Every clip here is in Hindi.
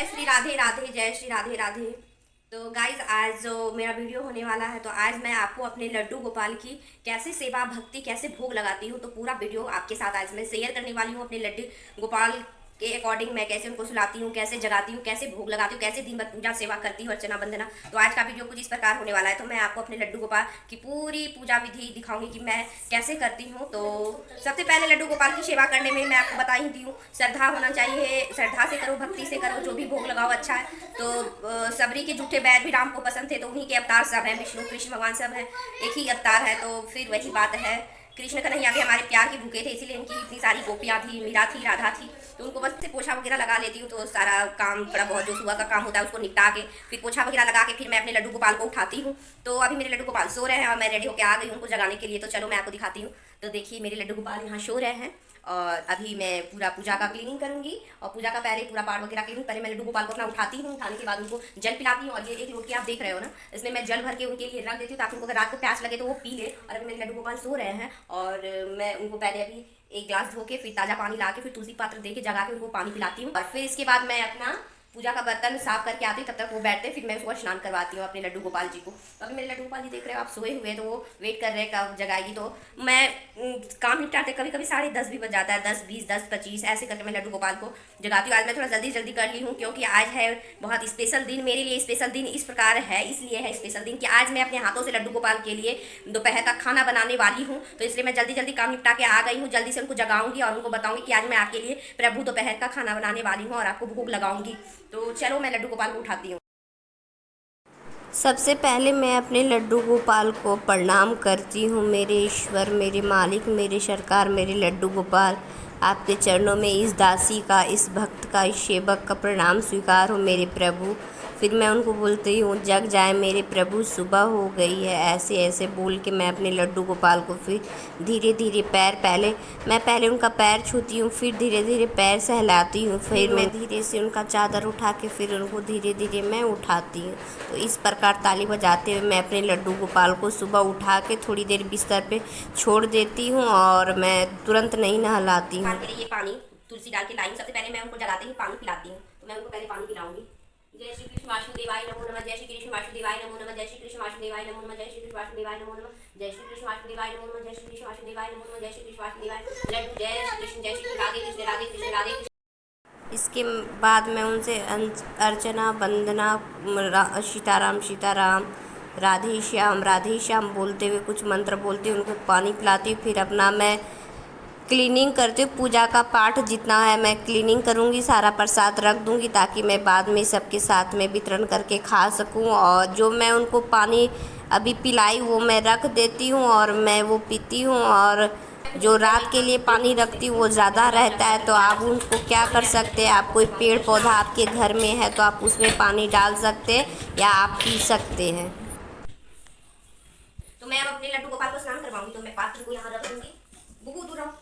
जय श्री राधे राधे, जय श्री राधे राधे। तो गाइज आज जो मेरा वीडियो होने वाला है, तो आज मैं आपको अपने लड्डू गोपाल की कैसे सेवा भक्ति, कैसे भोग लगाती हूँ, तो पूरा वीडियो आपके साथ आज मैं शेयर करने वाली हूँ। अपने लड्डू गोपाल के अकॉर्डिंग मैं कैसे उनको सुलाती हूँ, कैसे जगाती हूँ, कैसे भोग लगाती हूँ, कैसे दिन भर पूजा सेवा करती हूँ, अर्चना वंदना। तो आज का वीडियो कुछ इस प्रकार होने वाला है। तो मैं आपको अपने लड्डू गोपाल की पूरी पूजा विधि दिखाऊंगी कि मैं कैसे करती हूँ। तो सबसे पहले लड्डू गोपाल की सेवा करने में मैं आपको बता ही दी हूँ, श्रद्धा होना चाहिए, श्रद्धा से करो, भक्ति से करो, जो भी भोग लगाओ अच्छा है। तो सबरी के झूठे बैर भी राम को पसंद थे, तो उन्हीं के अवतार सब हैं, विष्णु कृष्ण भगवान सब हैं, एक ही अवतार है। तो फिर वही बात है, कृष्ण कन्हैया भी हमारे प्यार के भूखे थे, इसीलिए इनकी इतनी सारी गोपियाँ थी, मीरा थी, राधा थी। तो उनको बस से पोछा वगैरह लगा लेती हूँ, तो सारा काम थोड़ा बहुत जो सुबह का काम होता है उसको निपटा के फिर पोछा वगैरह लगा के फिर मैं अपने लड्डू गोपाल को उठाती हूँ। तो अभी मेरे लड्डू गोपाल सो रहे हैं और मैं रेडी होकर आ गई उनको जगाने के लिए। तो चलो मैं आपको दिखाती हूँ। तो देखिए मेरे लड्डू गोपाल यहाँ सो रहे हैं और अभी मैं पूरा पूजा का क्लीनिंग करूंगी और पूजा का पहले पूरा पाठ वगैरह क्लीनिंग। पहले मैं लड्डू गोपाल को अपना उठाती हूँ, उठाने के बाद उनको जल पिलाती हूँ। और ये एक लोटी आप देख रहे हो ना, इसमें मैं जल भर के उनके लिए रख देती हूँ ताकि उनको अगर रात को प्यास लगे तो वो पी ले। और अभी मेरे लड्डू गोपाल सो रहे हैं और मैं उनको पहले अभी एक गिलास धो के फिर ताज़ा पानी ला के फिर तुलसी पात्र दे के जगा के उनको पानी पिलाती हूँ। और फिर इसके बाद मैं अपना पूजा का बर्तन साफ करके आती हूँ, तब तक वो बैठते, फिर मैं उसको स्नान करवाती हूँ अपने लड्डू गोपाल जी को। तो अभी मेरे लड्डू गोपाल जी देख रहे हो आप सोए हुए, तो वो वेट कर रहे हैं कब जगाएगी। तो मैं काम निपटाते कभी कभी 10:30 भी बज जाता है, 10, 20, 10, 25 ऐसे करके मैं लड्डू गोपाल को जगाती हूँ। आज मैं थोड़ा जल्दी जल्दी कर ली हूँ क्योंकि आज है बहुत स्पेशल दिन मेरे लिए। स्पेशल दिन इस प्रकार है, इसलिए है स्पेशल दिन कि आज मैं अपने हाथों से लड्डू गोपाल के लिए दोपहर तक खाना बनाने वाली हूँ। तो इसलिए मैं जल्दी जल्दी काम निपटा के आ गई हूँ, जल्दी से उनको जगाऊंगी और उनको बताऊंगी कि आज मैं आपके लिए प्रभु दोपहर का खाना बनाने वाली हूँ और आपको भोग लगाऊंगी। तो चलो मैं लड्डू गोपाल को उठाती हूँ। सबसे पहले मैं अपने लड्डू गोपाल को प्रणाम करती हूँ। मेरे ईश्वर, मेरे मालिक, मेरे सरकार, मेरे लड्डू गोपाल, आपके चरणों में इस दासी का, इस भक्त का, इस सेवक का प्रणाम स्वीकार हो मेरे प्रभु। फिर मैं उनको बोलती हूँ जग जाए मेरे प्रभु, सुबह हो गई है। ऐसे ऐसे बोल के मैं अपने लड्डू गोपाल को फिर धीरे धीरे पहले उनका पैर छूती हूँ, फिर धीरे धीरे पैर सहलाती हूँ, फिर मैं धीरे से उनका चादर उठा के फिर उनको धीरे धीरे मैं उठाती हूँ। तो इस प्रकार ताली बजाते हुए मैं अपने लड्डू गोपाल को सुबह उठा के थोड़ी देर बिस्तर पे छोड़ देती हूँ और मैं तुरंत नहीं नहलाती हूँ। ये पानी तुलसी डाल के लाई, सबसे पहले मैं उनको जगाते ही पानी पिलाती हूँ। तो मैं उनको पहले पानी पिलाऊंगी। जय श्री कृष्ण वासुदेवाय नमो नमः, जय श्री कृष्ण वासुदेवाय नमो नमः, जय श्री कृष्ण वासुदेवाय नमो नमः, जय श्री कृष्ण वासुदेवाय नमो नमः, जय श्री कृष्ण वासुदेवाय नमो नमः, जय श्री कृष्ण वासुदेवाय नमो नमः, जय श्री कृष्ण वासुदेवाय लड्डू, जय श्री कृष्ण, जय श्री कृष्ण, राधे कृष्ण, राधे कृष्ण, राधे कृष्ण। इसके बाद मैं उनसे अर्चना वंदना, सीताराम सीताराम, राधे श्याम बोलते हुए कुछ मंत्र बोलते हुए उनको पानी पिलाती हूँ। फिर अपना मैं क्लीनिंग करती हूँ। पूजा का पाठ जितना है मैं क्लीनिंग करूँगी, सारा प्रसाद रख दूँगी ताकि मैं बाद में सबके साथ में वितरण करके खा सकूँ। और जो मैं उनको पानी अभी पिलाई वो मैं रख देती हूँ और मैं वो पीती हूँ। और जो रात के लिए पानी रखती हूँ वो ज़्यादा रहता है, तो आप उनको क्या कर सकते हैं, आप कोई पेड़ पौधा आपके घर में है तो आप उसमें पानी डाल सकते हैं या आप पी सकते हैं। तो मैं अब अपने लड्डू गोपाल को स्नान करवाऊंगी। तो मैं पात्र को यहाँ रख दूंगी, बहुत दूर रहो।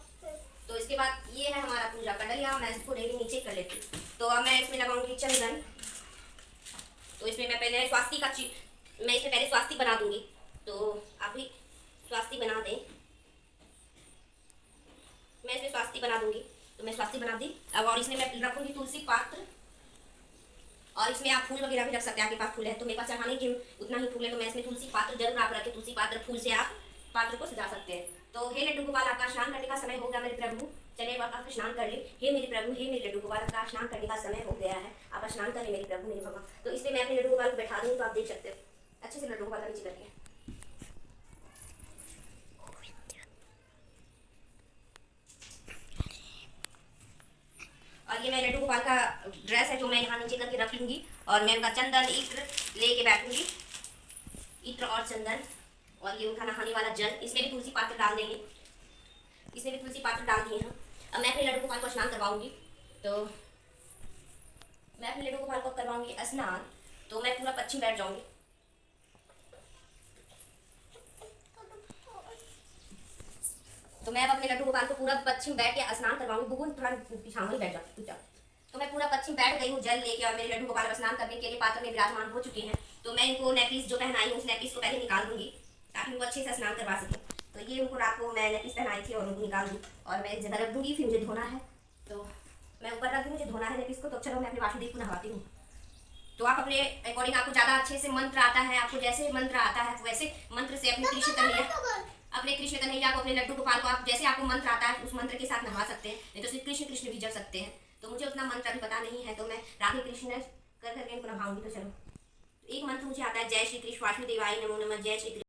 तो इसके बाद ये है हमारा पूजा का डलिया, मैं इसको रेडी नीचे कर लेती हूँ। तो अब मैं इसमें लगाऊंगी चंदन। तो इसमें मैं पहले स्वास्तिक का मैं इसमें पहले स्वास्तिक बना दूंगी। तो आप भी स्वास्तिक बना दें। मैं इसमें स्वास्तिक बना दूंगी, तो मैं स्वास्तिक बना दी अब। और इसमें मैं रखूंगी तुलसी पात्र, और इसमें आप फूल वगैरह भी रख सकते हैं, आपके पास फूल है। तो मेरे पास चढ़ाने के उतना ही फूल है, तो मैं इसमें तुलसी पात्र जरूर आप रखें। तुलसी पात्र फूल से आप पात्र को सजा सकते हैं। तो हे लड्डू गोपाल, आपका स्नान करने का समय हो गया मेरे प्रभु, चलिए अब आप स्नान कर ले। हे मेरे प्रभु, हे मेरे लड्डू गोपाल, आपका स्नान करने का समय हो गया है, आप स्नान करें मेरे प्रभु, मेरे भगवान। तो इसलिए मैं अपने लड्डू गोपाल को बैठा दूँ, तो आप देख सकते हो अच्छे से लड्डू गोपाल का नीचे करके। और ये मैं लड्डू गोपाल का ड्रेस है जो मैं यहाँ नीचे करके रख लूँगी। और मैं उनका चंदन इत्र लेके बैठूंगी, इत्र और चंदन। और ये उनका नहाने वाला जल, इसमें भी तुलसी पात्र डाल देंगे, इसमें भी तुलसी पात्र डाल दिए हैं। अब मैं अपने लड्डू गोपाल को स्नान करवाऊंगी। तो मैं अपने लड्डू गोपाल को करवाऊंगी स्नान। तो मैं पूरा पश्चिम बैठ जाऊंगी। तो मैं अब अपने लड्डू गोपाल को पूरा पश्चिम बैठ के स्नान करवाऊंगी। बुगुन थोड़ा पीछा बैठ जाओ। तो मैं पूरा पश्चिम बैठ गई हूँ जल लेके, और मेरे लड्डू गोपाल स्नान करने के लिए पात्र में विराजमान हो चुके हैं। तो मैं इनको नेकलेस जो पहनाई हूँ उस नेकलेस को पहले निकाल दूंगी ताकि उनको अच्छे से स्नान करवा सकें। तो ये उनको रात को मैं नेकलेस पहनाई थी और उनको निकाल दूँ और मैं एक जगह रख दूँगी, फिर मुझे धोना है। तो मैं ऊपर रख दूँ, मुझे धोना है इसको, तो चलो मैं अपने वासुदेव को नहवाती हूँ। तो आप अपने अकॉर्डिंग, आपको ज़्यादा अच्छे से मंत्र आता है, आपको जैसे मंत्र आता है वैसे मंत्र से अपने कृष्ण कन्हैया को, अपने लड्डू गोपाल को आप जैसे आपको मंत्र आता है उस मंत्र के साथ नहवा सकते हैं, नहीं तो सिर्फ कृष्ण कृष्ण भी जप सकते हैं। तो मुझे उतना मंत्र अभी पता नहीं है, तो मैं राधे कृष्ण कर करके इनको नहाऊंगी। तो चलो एक मंत्र मुझे आता है, जय श्री कृष्ण वासुदेवाय नमो नमः, जय श्री कृष्ण।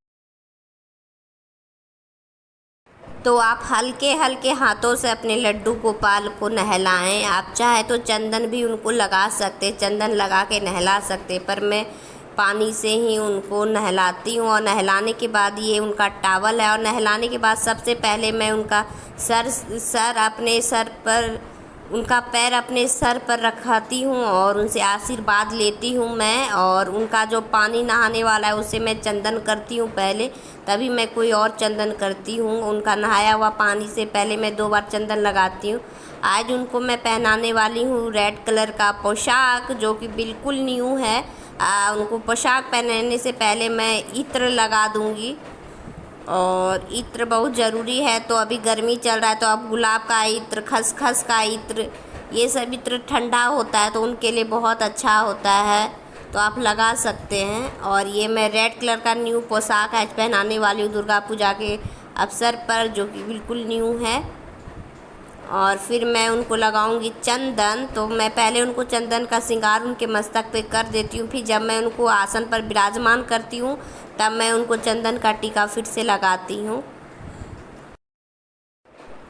तो आप हल्के हल्के हाथों से अपने लड्डू गोपाल को नहलाएं। आप चाहे तो चंदन भी उनको लगा सकते, चंदन लगा के नहला सकते, पर मैं पानी से ही उनको नहलाती हूँ। और नहलाने के बाद ये उनका टॉवल है, और नहलाने के बाद सबसे पहले मैं उनका उनका पैर अपने सर पर रखाती हूँ और उनसे आशीर्वाद लेती हूँ मैं। और उनका जो पानी नहाने वाला है उससे मैं चंदन करती हूँ पहले, तभी मैं कोई और चंदन करती हूँ। उनका नहाया हुआ पानी से पहले मैं 2 बार चंदन लगाती हूँ। आज उनको मैं पहनाने वाली हूँ रेड कलर का पोशाक, जो कि बिल्कुल न्यू है। उनको पोशाक पहनाने से पहले मैं इत्र लगा दूँगी, और इत्र बहुत ज़रूरी है। तो अभी गर्मी चल रहा है, तो अब गुलाब का इत्र, खसखस का इत्र, ये सब इत्र ठंडा होता है तो उनके लिए बहुत अच्छा होता है, तो आप लगा सकते हैं। और ये मैं रेड कलर का न्यू पोशाक आज पहनाने वाली हूँ दुर्गा पूजा के अवसर पर, जो कि बिल्कुल न्यू है। और फिर मैं उनको लगाऊंगी चंदन। तो मैं पहले उनको चंदन का श्रृंगार उनके मस्तक पे कर देती हूँ, फिर जब मैं उनको आसन पर विराजमान करती हूँ तब मैं उनको चंदन का टीका फिर से लगाती हूँ।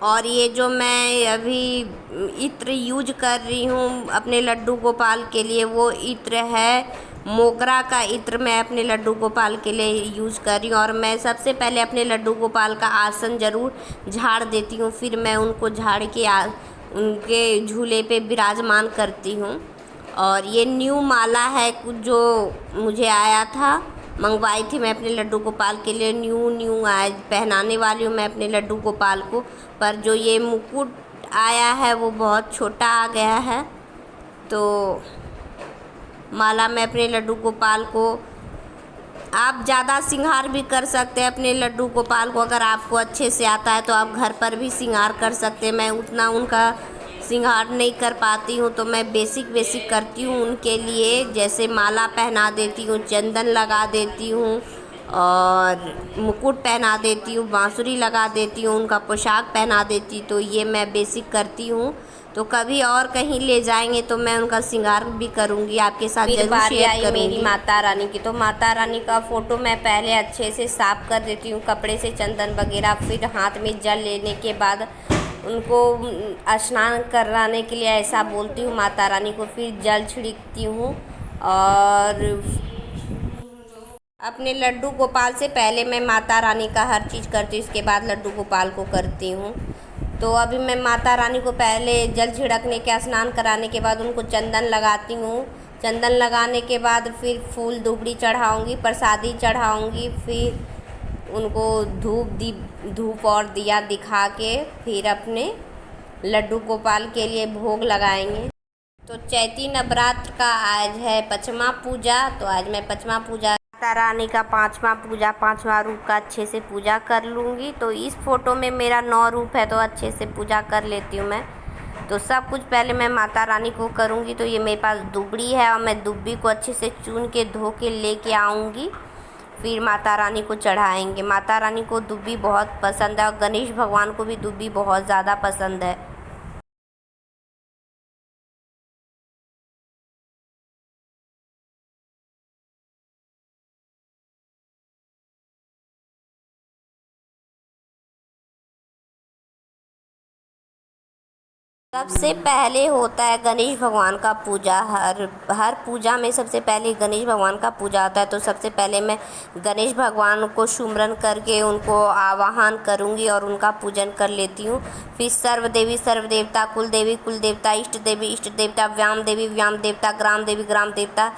और ये जो मैं अभी इत्र यूज कर रही हूँ अपने लड्डू गोपाल के लिए, वो इत्र है मोगरा का इत्र, मैं अपने लड्डू गोपाल के लिए यूज़ कर रही हूँ। और मैं सबसे पहले अपने लड्डू गोपाल का आसन ज़रूर झाड़ देती हूँ, फिर मैं उनको झाड़ के उनके झूले पे विराजमान करती हूँ। और ये न्यू माला है जो मुझे आया था, मंगवाई थी मैं अपने लड्डू गोपाल के लिए, न्यू आज पहनाने वाली हूँ मैं अपने लड्डू गोपाल को। पर जो ये मुकुट आया है वो बहुत छोटा आ गया है, तो माला मैं अपने लड्डू गोपाल को, आप ज़्यादा श्रृंगार भी कर सकते हैं अपने लड्डू गोपाल को। अगर आपको अच्छे से आता है तो आप घर पर भी श्रृंगार कर सकते हैं। मैं उतना उनका श्रृंगार नहीं कर पाती हूँ, तो मैं बेसिक करती हूँ उनके लिए, जैसे माला पहना देती हूँ, चंदन लगा देती हूँ, और मुकुट पहना देती हूँ, बांसुरी लगा देती हूँ, उनका पोशाक पहना देती। तो ये मैं बेसिक करती हूँ। तो कभी और कहीं ले जाएंगे तो मैं उनका श्रृंगार भी करूँगी, आपके साथ जरूर शेयर करूँगी। मेरी माता रानी की, तो माता रानी का फ़ोटो मैं पहले अच्छे से साफ़ कर देती हूँ कपड़े से, चंदन वगैरह। फिर हाथ में जल लेने के बाद उनको स्नान कराने के लिए ऐसा बोलती हूँ माता रानी को, फिर जल छिड़कती हूँ। और अपने लड्डू गोपाल से पहले मैं माता रानी का हर चीज़ करती हूँ, इसके बाद लड्डू गोपाल को करती हूँ। तो अभी मैं माता रानी को पहले जल छिड़कने के, स्नान कराने के बाद उनको चंदन लगाती हूँ। चंदन लगाने के बाद फिर फूल दुबड़ी चढ़ाऊँगी, प्रसादी चढ़ाऊँगी, फिर उनको धूप और दिया दिखा के फिर अपने लड्डू गोपाल के लिए भोग लगाएंगे। तो चैती नवरात्र का आज है 5वां पूजा, तो आज मैं 5वां पूजा, माता रानी का 5वां पूजा, 5वां रूप का अच्छे से पूजा कर लूँगी। तो इस फोटो में मेरा 9 रूप है, तो अच्छे से पूजा कर लेती हूँ मैं। तो सब कुछ पहले मैं माता रानी को करूँगी। तो ये मेरे पास दुबड़ी है, और मैं दुब्बी को अच्छे से चुन के धो के लेके आऊँगी, फिर माता रानी को चढ़ाएंगे। माता रानी को दुब्बी बहुत पसंद है, और गणेश भगवान को भी दुब्बी बहुत ज़्यादा पसंद है। सबसे पहले होता है गणेश भगवान का पूजा। हर पूजा में सबसे पहले गणेश भगवान का पूजा होता है। तो सबसे पहले मैं गणेश भगवान को सुमरन करके उनको आवाहन करूंगी और उनका पूजन कर लेती हूँ। फिर सर्वदेवी सर्वदेवता, कुल देवी कुल देवता, इष्ट देवता, व्याम देवता, ग्राम देवता,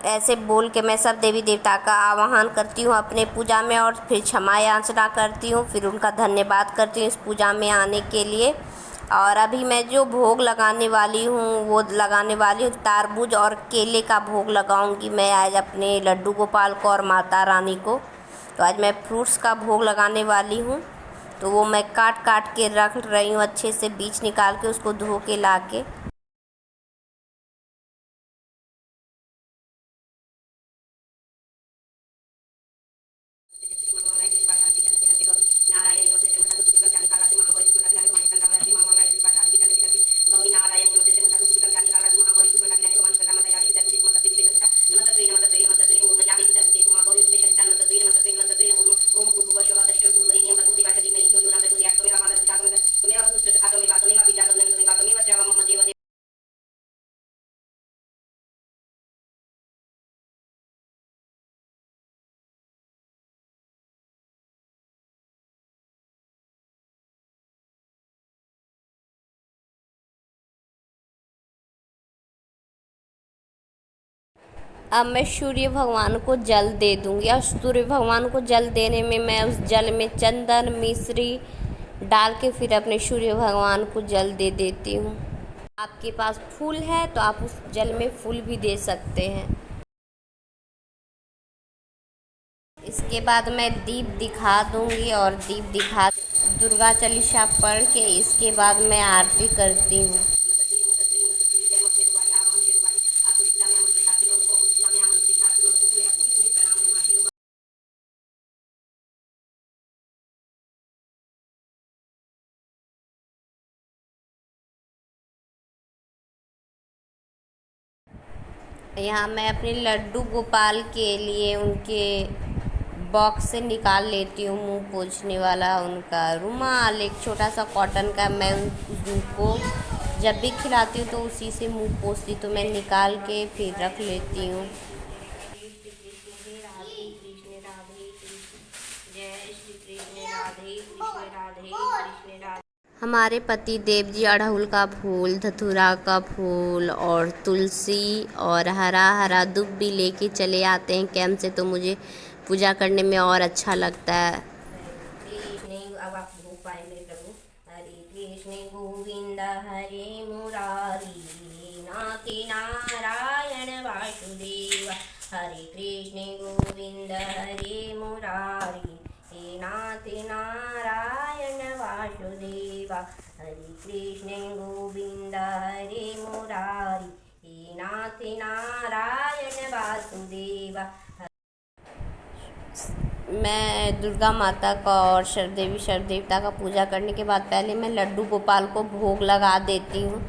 ऐसे बोल के मैं सब देवी देवता का आवाहन करती हूँ अपने पूजा में। और फिर क्षमा याचना करती हूँ, फिर उनका धन्यवाद करती हूँ इस पूजा में आने के लिए। और अभी मैं जो भोग लगाने वाली हूँ वो लगाने वाली हूँ तरबूज और केले का भोग लगाऊंगी मैं आज अपने लड्डू गोपाल को और माता रानी को। तो आज मैं फ्रूट्स का भोग लगाने वाली हूँ। तो वो मैं काट काट के रख रही हूँ अच्छे से, बीज निकाल के उसको धो के ला के। अब मैं सूर्य भगवान को जल दे दूंगी, और सूर्य भगवान को जल देने में मैं उस जल में चंदन मिश्री डाल के फिर अपने सूर्य भगवान को जल दे देती हूँ। आपके पास फूल है तो आप उस जल में फूल भी दे सकते हैं। इसके बाद मैं दीप दिखा दूंगी, और दीप दिखा दुर्गा चालीसा पढ़ के इसके बाद मैं आरती करती हूँ। यहाँ मैं अपने लड्डू गोपाल के लिए उनके बॉक्स से निकाल लेती हूँ मुंह पोंछने वाला उनका रुमाल, एक छोटा सा कॉटन का। मैं उनको जब भी खिलाती हूँ तो उसी से मुंह पोंछती, तो मैं निकाल के फिर रख लेती हूँ। हमारे पति देव जी अड़हुल का फूल, धतूरा का फूल और तुलसी और हरा हरा दूब भी लेके चले आते हैं कैंप से, तो मुझे पूजा करने में और अच्छा लगता है। अब आप भोग पाए मेरे प्रभु। हरे कृष्ण गोविंद हरे मुरारी, नाथी नारायण वासुदेव। हरे कृष्ण गोविंद हरे मुरारी, हे नाथ नारायण वासुदेवा। हरे कृष्ण गोविंद हरे मुरारी, हे नाथ नारायण वासुदेवा। मैं दुर्गा माता का और देवी देवता का पूजा करने के बाद पहले मैं लड्डू गोपाल को भोग लगा देती हूँ,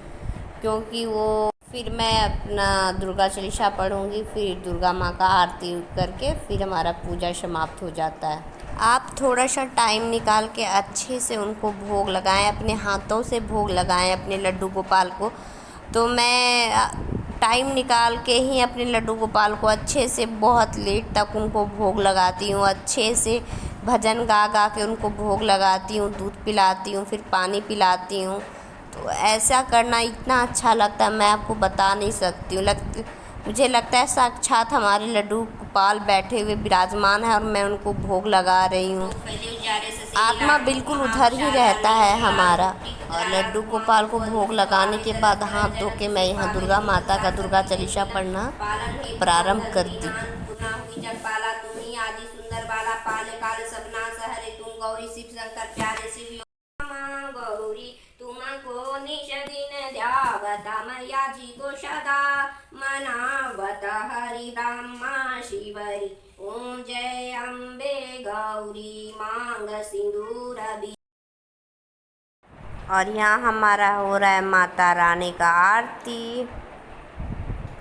क्योंकि वो फिर मैं अपना दुर्गा चालीसा पढ़ूँगी, फिर दुर्गा माँ का आरती करके फिर हमारा पूजा समाप्त हो जाता है। आप थोड़ा सा टाइम निकाल के अच्छे से उनको भोग लगाएं, अपने हाथों से भोग लगाएं अपने लड्डू गोपाल को। तो मैं टाइम निकाल के ही अपने लड्डू गोपाल को अच्छे से बहुत लेट तक उनको भोग लगाती हूँ, अच्छे से भजन गा गा के उनको भोग लगाती हूँ, दूध पिलाती हूँ, फिर पानी पिलाती हूँ। तो ऐसा करना इतना अच्छा लगता है, मैं आपको बता नहीं सकती हूँ। मुझे लगता है साक्षात हमारे लड्डू गोपाल बैठे हुए विराजमान है और मैं उनको भोग लगा रही हूँ। आत्मा बिल्कुल उधर ही रहता है हमारा। और लड्डू गोपाल को भोग लगाने के बाद हाथ धो के मैं यहाँ दुर्गा माता का दुर्गा चालीसा पढ़ना प्रारंभ करती हूँ। गौरी शिव शंकर प्यारे शिव गौरी तुमको निश दिन ध्यावता मैया जी को सदा मनावत हरि ब्रह्मा शिवरी। ओम जय अम्बे गौरी मांग सिंदूर भी। और यहाँ हमारा हो रहा है माता रानी का आरती,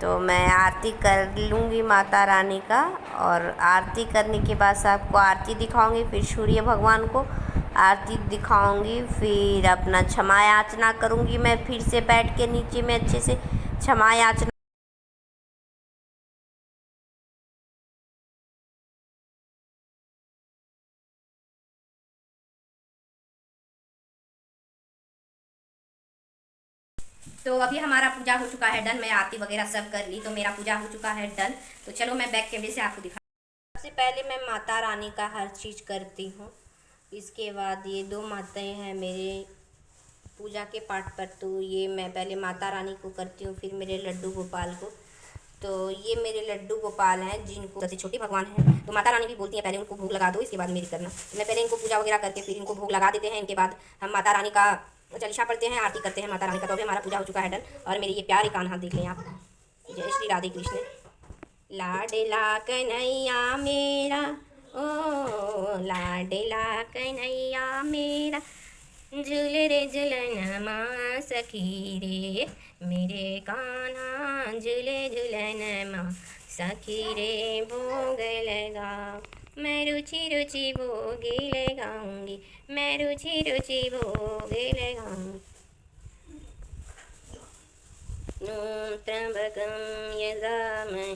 तो मैं आरती कर लूँगी माता रानी का। और आरती करने के बाद सबको आरती दिखाऊंगी, फिर सूर्य भगवान को आरती दिखाऊंगी, फिर अपना क्षमा याचना करूंगी। मैं फिर से बैठ के नीचे में अच्छे से क्षमा याचना। तो अभी हमारा पूजा हो चुका है डन, मैं आरती वगैरह सब कर ली, तो मेरा पूजा हो चुका है डन। तो चलो मैं बैक कैमरे से आपको दिखा। सबसे पहले मैं माता रानी का हर चीज़ करती हूँ, इसके बाद ये दो माताएं हैं मेरे पूजा के पाठ पर, तो ये मैं पहले माता रानी को करती हूँ, फिर मेरे लड्डू गोपाल को। तो ये मेरे लड्डू गोपाल हैं जिनको सबसे छोटे भगवान हैं। तो माता रानी भी बोलती हैं पहले उनको भोग लगा दो, इसके बाद मेरी करना। तो मैं पहले इनको पूजा वगैरह करके फिर इनको भोग लगा देते हैं। इनके बाद हम माता रानी का चालीसा पढ़ते हैं, आरती करते हैं माता रानी का। तो अभी हमारा पूजा हो चुका है डन। और मेरे ये प्यारे कान्हा देख लें आप। जय श्री राधे कृष्ण। लाडला कन्हैया मेरा, ओ लाडला कन्हैया मेरा, झूल रे झूलनमा सखी रे, मेरे कान्हा झूले झूलनमा सखी रे। भोग लगा मैं रुचि रुचि भोग लगाऊंगी, मैं रुचि रुचि भोग लगाऊंगी। ओम त्र्यंबकं यजामहे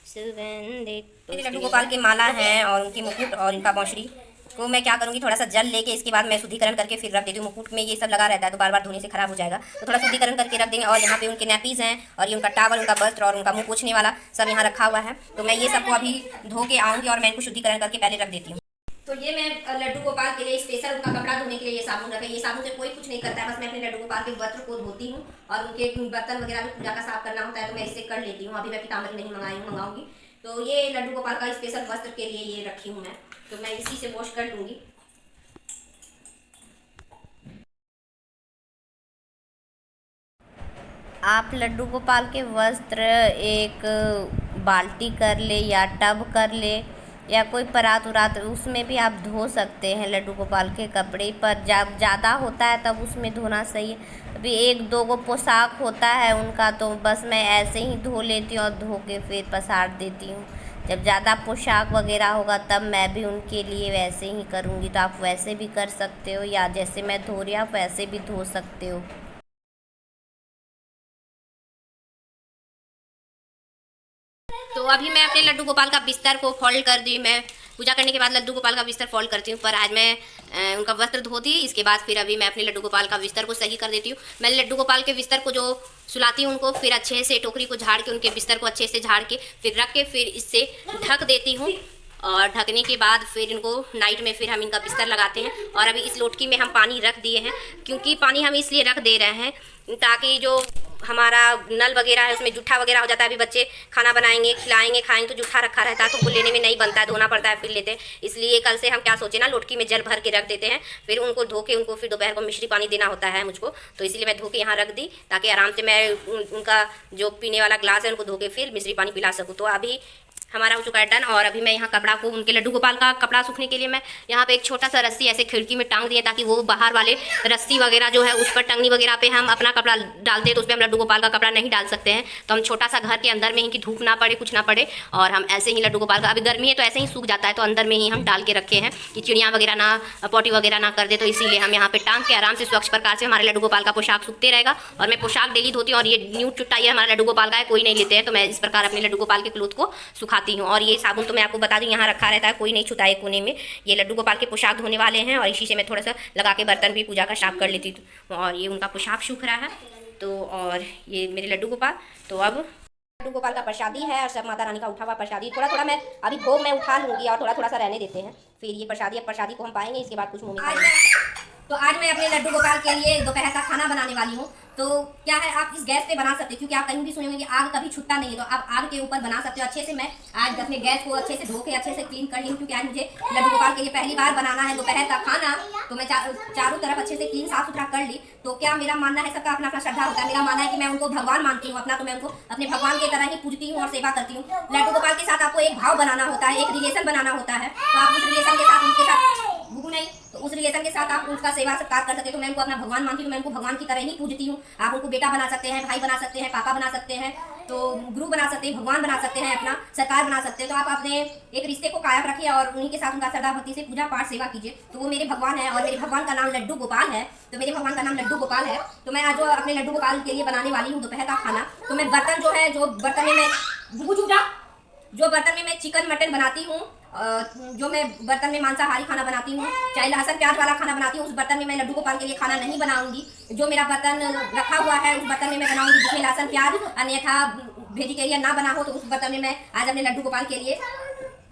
सुगंधित। मेरे लड्डू गोपाल की माला है और उनकी मुकुट और इनका बांसुरी को मैं क्या करूँगी, थोड़ा सा जल लेके इसके बाद मैं शुद्धिकरण करके फिर रख देती हूँ। मुकुट में ये सब लगा रहता है तो बार बार धोने से खराब हो जाएगा, तो थोड़ा शुद्धिकरण करके रख देंगे। और यहाँ पे उनके नैपीज हैं और ये उनका टावल, उनका वस्त्र और उनका मुँह पोछने वाला सब यहाँ रखा हुआ है। तो मैं ये सबको अभी धो के आऊँगी और मैं इनको शुद्धिकरण करके पहले रख देती हूँ। तो ये मैं लड्डू गोपाल के लिए स्पेशल उनका कपड़ा धोने के लिए ये साबुन रखा है। ये साबुन से कोई कुछ नहीं करता है, बस मैं अपने लड्डू गोपाल के वस्त्र को धोती हूँ और उनके बर्तन वगैरह भी पूजा का साफ करना होता है तो मैं इससे कर लेती हूँ। अभी मैं पीताम्बरी नहीं मंगाऊंगी। तो ये लड्डू गोपाल का स्पेशल वस्त्र के लिए ये रखी हूँ मैं, तो मैं इसी से वॉश कर लूँगी। आप लड्डू गोपाल के वस्त्र एक बाल्टी कर ले या टब कर ले या कोई परात उरात, उसमें भी आप धो सकते हैं लड्डू गोपाल के कपड़े। पर जब ज़्यादा होता है तब उसमें धोना सही है। अभी एक दो गो पोशाक होता है उनका तो बस मैं ऐसे ही धो लेती हूँ और धो के फिर पसार देती हूँ। जब ज़्यादा पोशाक वगैरह होगा तब मैं भी उनके लिए वैसे ही करूँगी। तो आप वैसे भी कर सकते हो या जैसे मैं धो रही हूँ आप वैसे भी धो सकते हो। तो अभी मैं अपने लड्डू गोपाल का बिस्तर को फोल्ड कर दी। मैं पूजा करने के बाद लड्डू गोपाल का बिस्तर फोल्ड करती हूँ, पर आज मैं उनका वस्त्र धोती, इसके बाद फिर अभी मैं अपने लड्डू गोपाल का बिस्तर को सही कर देती हूँ। मैं लड्डू गोपाल के बिस्तर को जो सुलाती हूँ उनको फिर अच्छे से टोकरी को झाड़ के उनके बिस्तर को अच्छे से झाड़ के फिर रख के फिर इससे ढक देती हूँ। और ढकने के बाद फिर इनको नाइट में फिर हम इनका बिस्तर लगाते हैं। और अभी इस लोटकी में हम पानी रख दिए हैं, क्योंकि पानी हम इसलिए रख दे रहे हैं ताकि जो हमारा नल वगैरह है उसमें जूठा वगैरह हो जाता है। अभी बच्चे खाना बनाएंगे, खिलाएंगे, खाएंगे तो जूठा रखा रहता है तो वो लेने में नहीं बनता है, धोना पड़ता है, फिर लेते हैं। इसलिए कल से हम क्या सोचे ना, लोटकी में जल भर के रख देते हैं, फिर उनको धो के उनको फिर दोपहर को मिश्री पानी देना होता है मुझको, तो इसलिए मैं धो के यहाँ रख दी ताकि आराम से मैं उनका जो पीने वाला ग्लास है उनको धो के फिर मिश्री पानी पिला सकूँ। तो अभी हमारा हो चुका है डन। और अभी मैं यहाँ कपड़ा को, उनके लड्डू गोपाल का कपड़ा सूखने के लिए मैं यहाँ पे एक छोटा सा रस्सी ऐसे खिड़की में टांग दिया ताकि वो बाहर वाले रस्सी वगैरह जो है उस पर टंगनी वगैरह पे हम अपना कपड़ा डालते हैं तो उस पर हम लड्डू गोपाल का कपड़ा नहीं डाल सकते हैं। तो हम छोटा सा घर के अंदर में ही कि धूप ना पड़े, कुछ ना पड़े, और हम ऐसे ही लड्डू गोपाल का, अभी गर्मी है तो ऐसे ही सूख जाता है तो अंदर में ही हम डाल के रखे हैं कि चिड़िया वगैरह ना पोटी वगैरह ना कर दे। तो इसीलिए हम यहाँ पे टांग के आराम से स्वच्छ प्रकार से हमारे लड्डू गोपाल का पोशाक सूखते रहेगा। और मैं पोशाक डेली धोती हूँ और ये न्यू चुट्टा ये हमारा लड्डू गोपाल का है, कोई नहीं लेते हैं, तो मैं इस प्रकार अपने लड्डू गोपाल के क्लोथ को सुखाती हूँ। और ये साबुन तो मैं आपको बता दूं यहाँ रखा रहता है, कोई नहीं छुता है कोने में। ये लड्डू गोपाल के पोशाक धोने वाले हैं और इसी से मैं थोड़ा सा लगा के बर्तन भी पूजा का साफ कर लेती हूँ। और ये उनका पोशाक सूख रहा है तो, और ये मेरे लड्डू गोपाल। तो अब लड्डू गोपाल का प्रसादी है और सब माता रानी का उठा हुआ प्रसादी। थोड़ा थोड़ा मैं अभी भोग मैं उठा लूँगी और थोड़ा थोड़ा सा रहने देते हैं, फिर ये प्रसादी को हम पाएंगे, इसके बाद कुछ मुँह में खाएंगे। तो आज मैं अपने लड्डू गोपाल के लिए दोपहर का खाना बनाने वाली हूँ। तो क्या है, आप इस गैस पे बना सकते हो क्योंकि आप कहीं भी सुने होंगे कि आग कभी छुट्टा नहीं है, तो आप आग के ऊपर बना सकते हो। अच्छे से मैं आज अपने गैस को अच्छे से धो के अच्छे से क्लीन कर ली हूँ क्योंकि आज मुझे लड्डू गोपाल के लिए पहली बार बनाना है दोपहर का खाना। तो मैं चारों तरफ अच्छे से क्लीन साफ सुथरा कर ली। तो क्या मेरा मानना है, सबका अपना अपना श्रद्धा होता है, मेरा मानना है कि मैं उनको भगवान मानती हूँ अपना, तो मैं उनको अपने भगवान की तरह ही पूजती हूँ और सेवा करती हूँ। लड्डू गोपाल के साथ आपको एक भाव बनाना होता है, एक रिलेशन बनाना होता है, तो आप उस रिलेशन के साथ उनके साथ नहीं तो उस रिलेशन के साथ आप उसका सेवा सत्कार कर सकते हो। तो मैं उनको अपना भगवान मानती हूँ, मैं उनको भगवान की तरह ही पूजती हूँ। आप उनको बेटा बना सकते हैं, भाई बना सकते हैं, पापा बना सकते हैं, तो गुरु बना सकते हैं, भगवान बना सकते हैं, अपना सरकार बना सकते हैं। तो आप अपने एक रिश्ते को कायम रखिए और उन्हीं के साथ उनका श्रद्धा भक्ति से पूजा पाठ सेवा कीजिए। तो वो मेरे भगवान है और मेरे भगवान का नाम लड्डू गोपाल है। तो मेरे भगवान का नाम लड्डू गोपाल है। तो मैं आज जो अपने लड्डू गोपाल के लिए बनाने वाली हूँ दोपहर का खाना, तो मैं बर्तन जो है, जो बर्तन में मैं चिकन मटन बनाती हूँ, जो मैं बर्तन में मांसाहारी खाना बनाती हूँ, चाहे लहसुन प्याज वाला खाना बनाती हूँ, उस बर्तन में मैं लड्डू गोपाल के लिए खाना नहीं बनाऊंगी। जो मेरा बर्तन रखा हुआ है उस बर्तन में मैं बनाऊंगी जिसमें लहसुन प्याज, अन्यथा वेजिटेरियन ना बना हो तो उस बर्तन में मैं आज अपने लड्डू गोपाल के लिए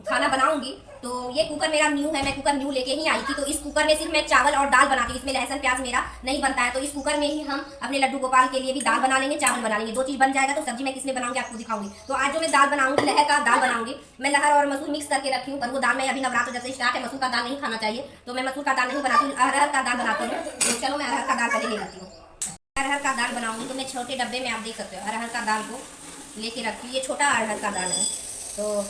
खाना बनाऊंगी। तो ये कुकर मेरा न्यू है, मैं कुकर न्यू लेके ही आई थी। तो इस कुकर में सिर्फ मैं चावल और दाल बनाती हूँ, इसमें लहसुन प्याज मेरा नहीं बनता है। तो इस कुकर में ही हम अपने लड्डू गोपाल के लिए भी दाल बना लेंगे, चावल बना लेंगे, 2 चीज़ बन जाएगा। तो सब्जी मैं किसमें बनाऊंगी आपको दिखाऊंगी। तो आज जो मैं दाल बनाऊंगी, लहर का दाल बनाऊंगी। मैं लहर और मसूर मिक्स करके रखी हूँ, पर वो दाल में अभी नवरात्र जैसे स्टार्ट है, मसूर का दाल नहीं खाना चाहिए, तो मैं मसूर का दाल नहीं बनाती हूँ, अरहर का दाल बनाती हूँ। तो चलो मैं अरहर का दाल पहले ले लेती हूँ। अरहर का दाल बनाऊंगी तो मैं छोटे डब्बे में, आप देख सकते हो, अरहर का दाल को लेके रखती हूँ। ये छोटा अरहर का दाल है। तो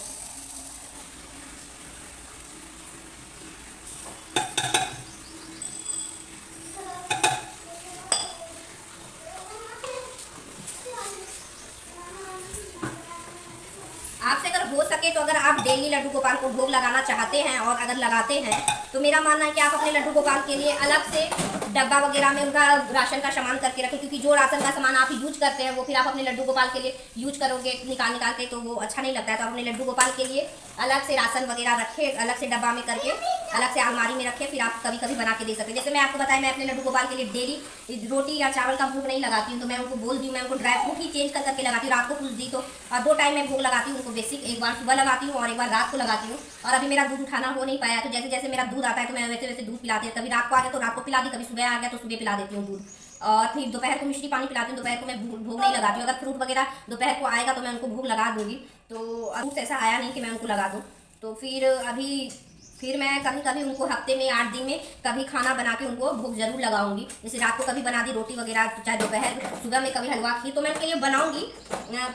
आपसे अगर हो सके तो अगर आप डेली लड्डू गोपाल को भोग लगाना चाहते हैं और अगर लगाते हैं तो मेरा मानना है कि आप अपने लड्डू गोपाल के लिए अलग से डब्बा वगैरह में उनका राशन का सामान करके रखें, क्योंकि जो राशन का सामान आप यूज करते हैं वो फिर आप अपने लड्डू गोपाल के लिए यूज करोगे निकाल निकाल के, तो वो अच्छा नहीं लगता है। तो अपने लड्डू गोपाल के लिए अलग से राशन वगैरह रखे, अलग से डब्बा में करके अलग से अलमारी में रखे, फिर आप कभी कभी बना के दे सकते हैं। जैसे मैं आपको बताया, मैं अपने लड्डू गोपाल के लिए डेली रोटी या चावल का भोग नहीं लगाती हूँ, तो मैं उनको बोल दी हूँ, मैं उनको ड्राई फ्रूट ही चेंज करके लगाती हूँ। रात को पूछ दी तो 2 टाइम मैं भोग लगाती हूँ उनको, बेसिक एक बार सुबह लगाती हूँ और एक बार रात को लगाती हूँ। और अभी मेरा दूध उठाना हो नहीं पाया, तो जैसे जैसे मेरा दूध आता है तो मैं वैसे वैसे दूध पिलाती हूँ। कभी रात को आ गया तो रात को पिला दी, कभी सुबह आ गया तो सुबह पिला देती हूँ दूध। और फिर दोपहर को मिश्री पानी पिलाती हूँ। दोपहर को मैं भोग नहीं लगाती हूँ। अगर फ्रूट वगैरह दोपहर को आएगा तो मैं उनको भोग लगा दूंगी। तो अब ऐसा आया नहीं कि मैं उनको लगा दूँ। तो फिर मैं कभी कभी उनको हफ्ते में 8 दिन में कभी खाना बना के उनको भोग जरूर लगाऊंगी। जैसे रात को कभी बना दी रोटी वगैरह, चाहे दोपहर सुबह में कभी हलवा खीर, तो मैं उनके लिए बनाऊंगी।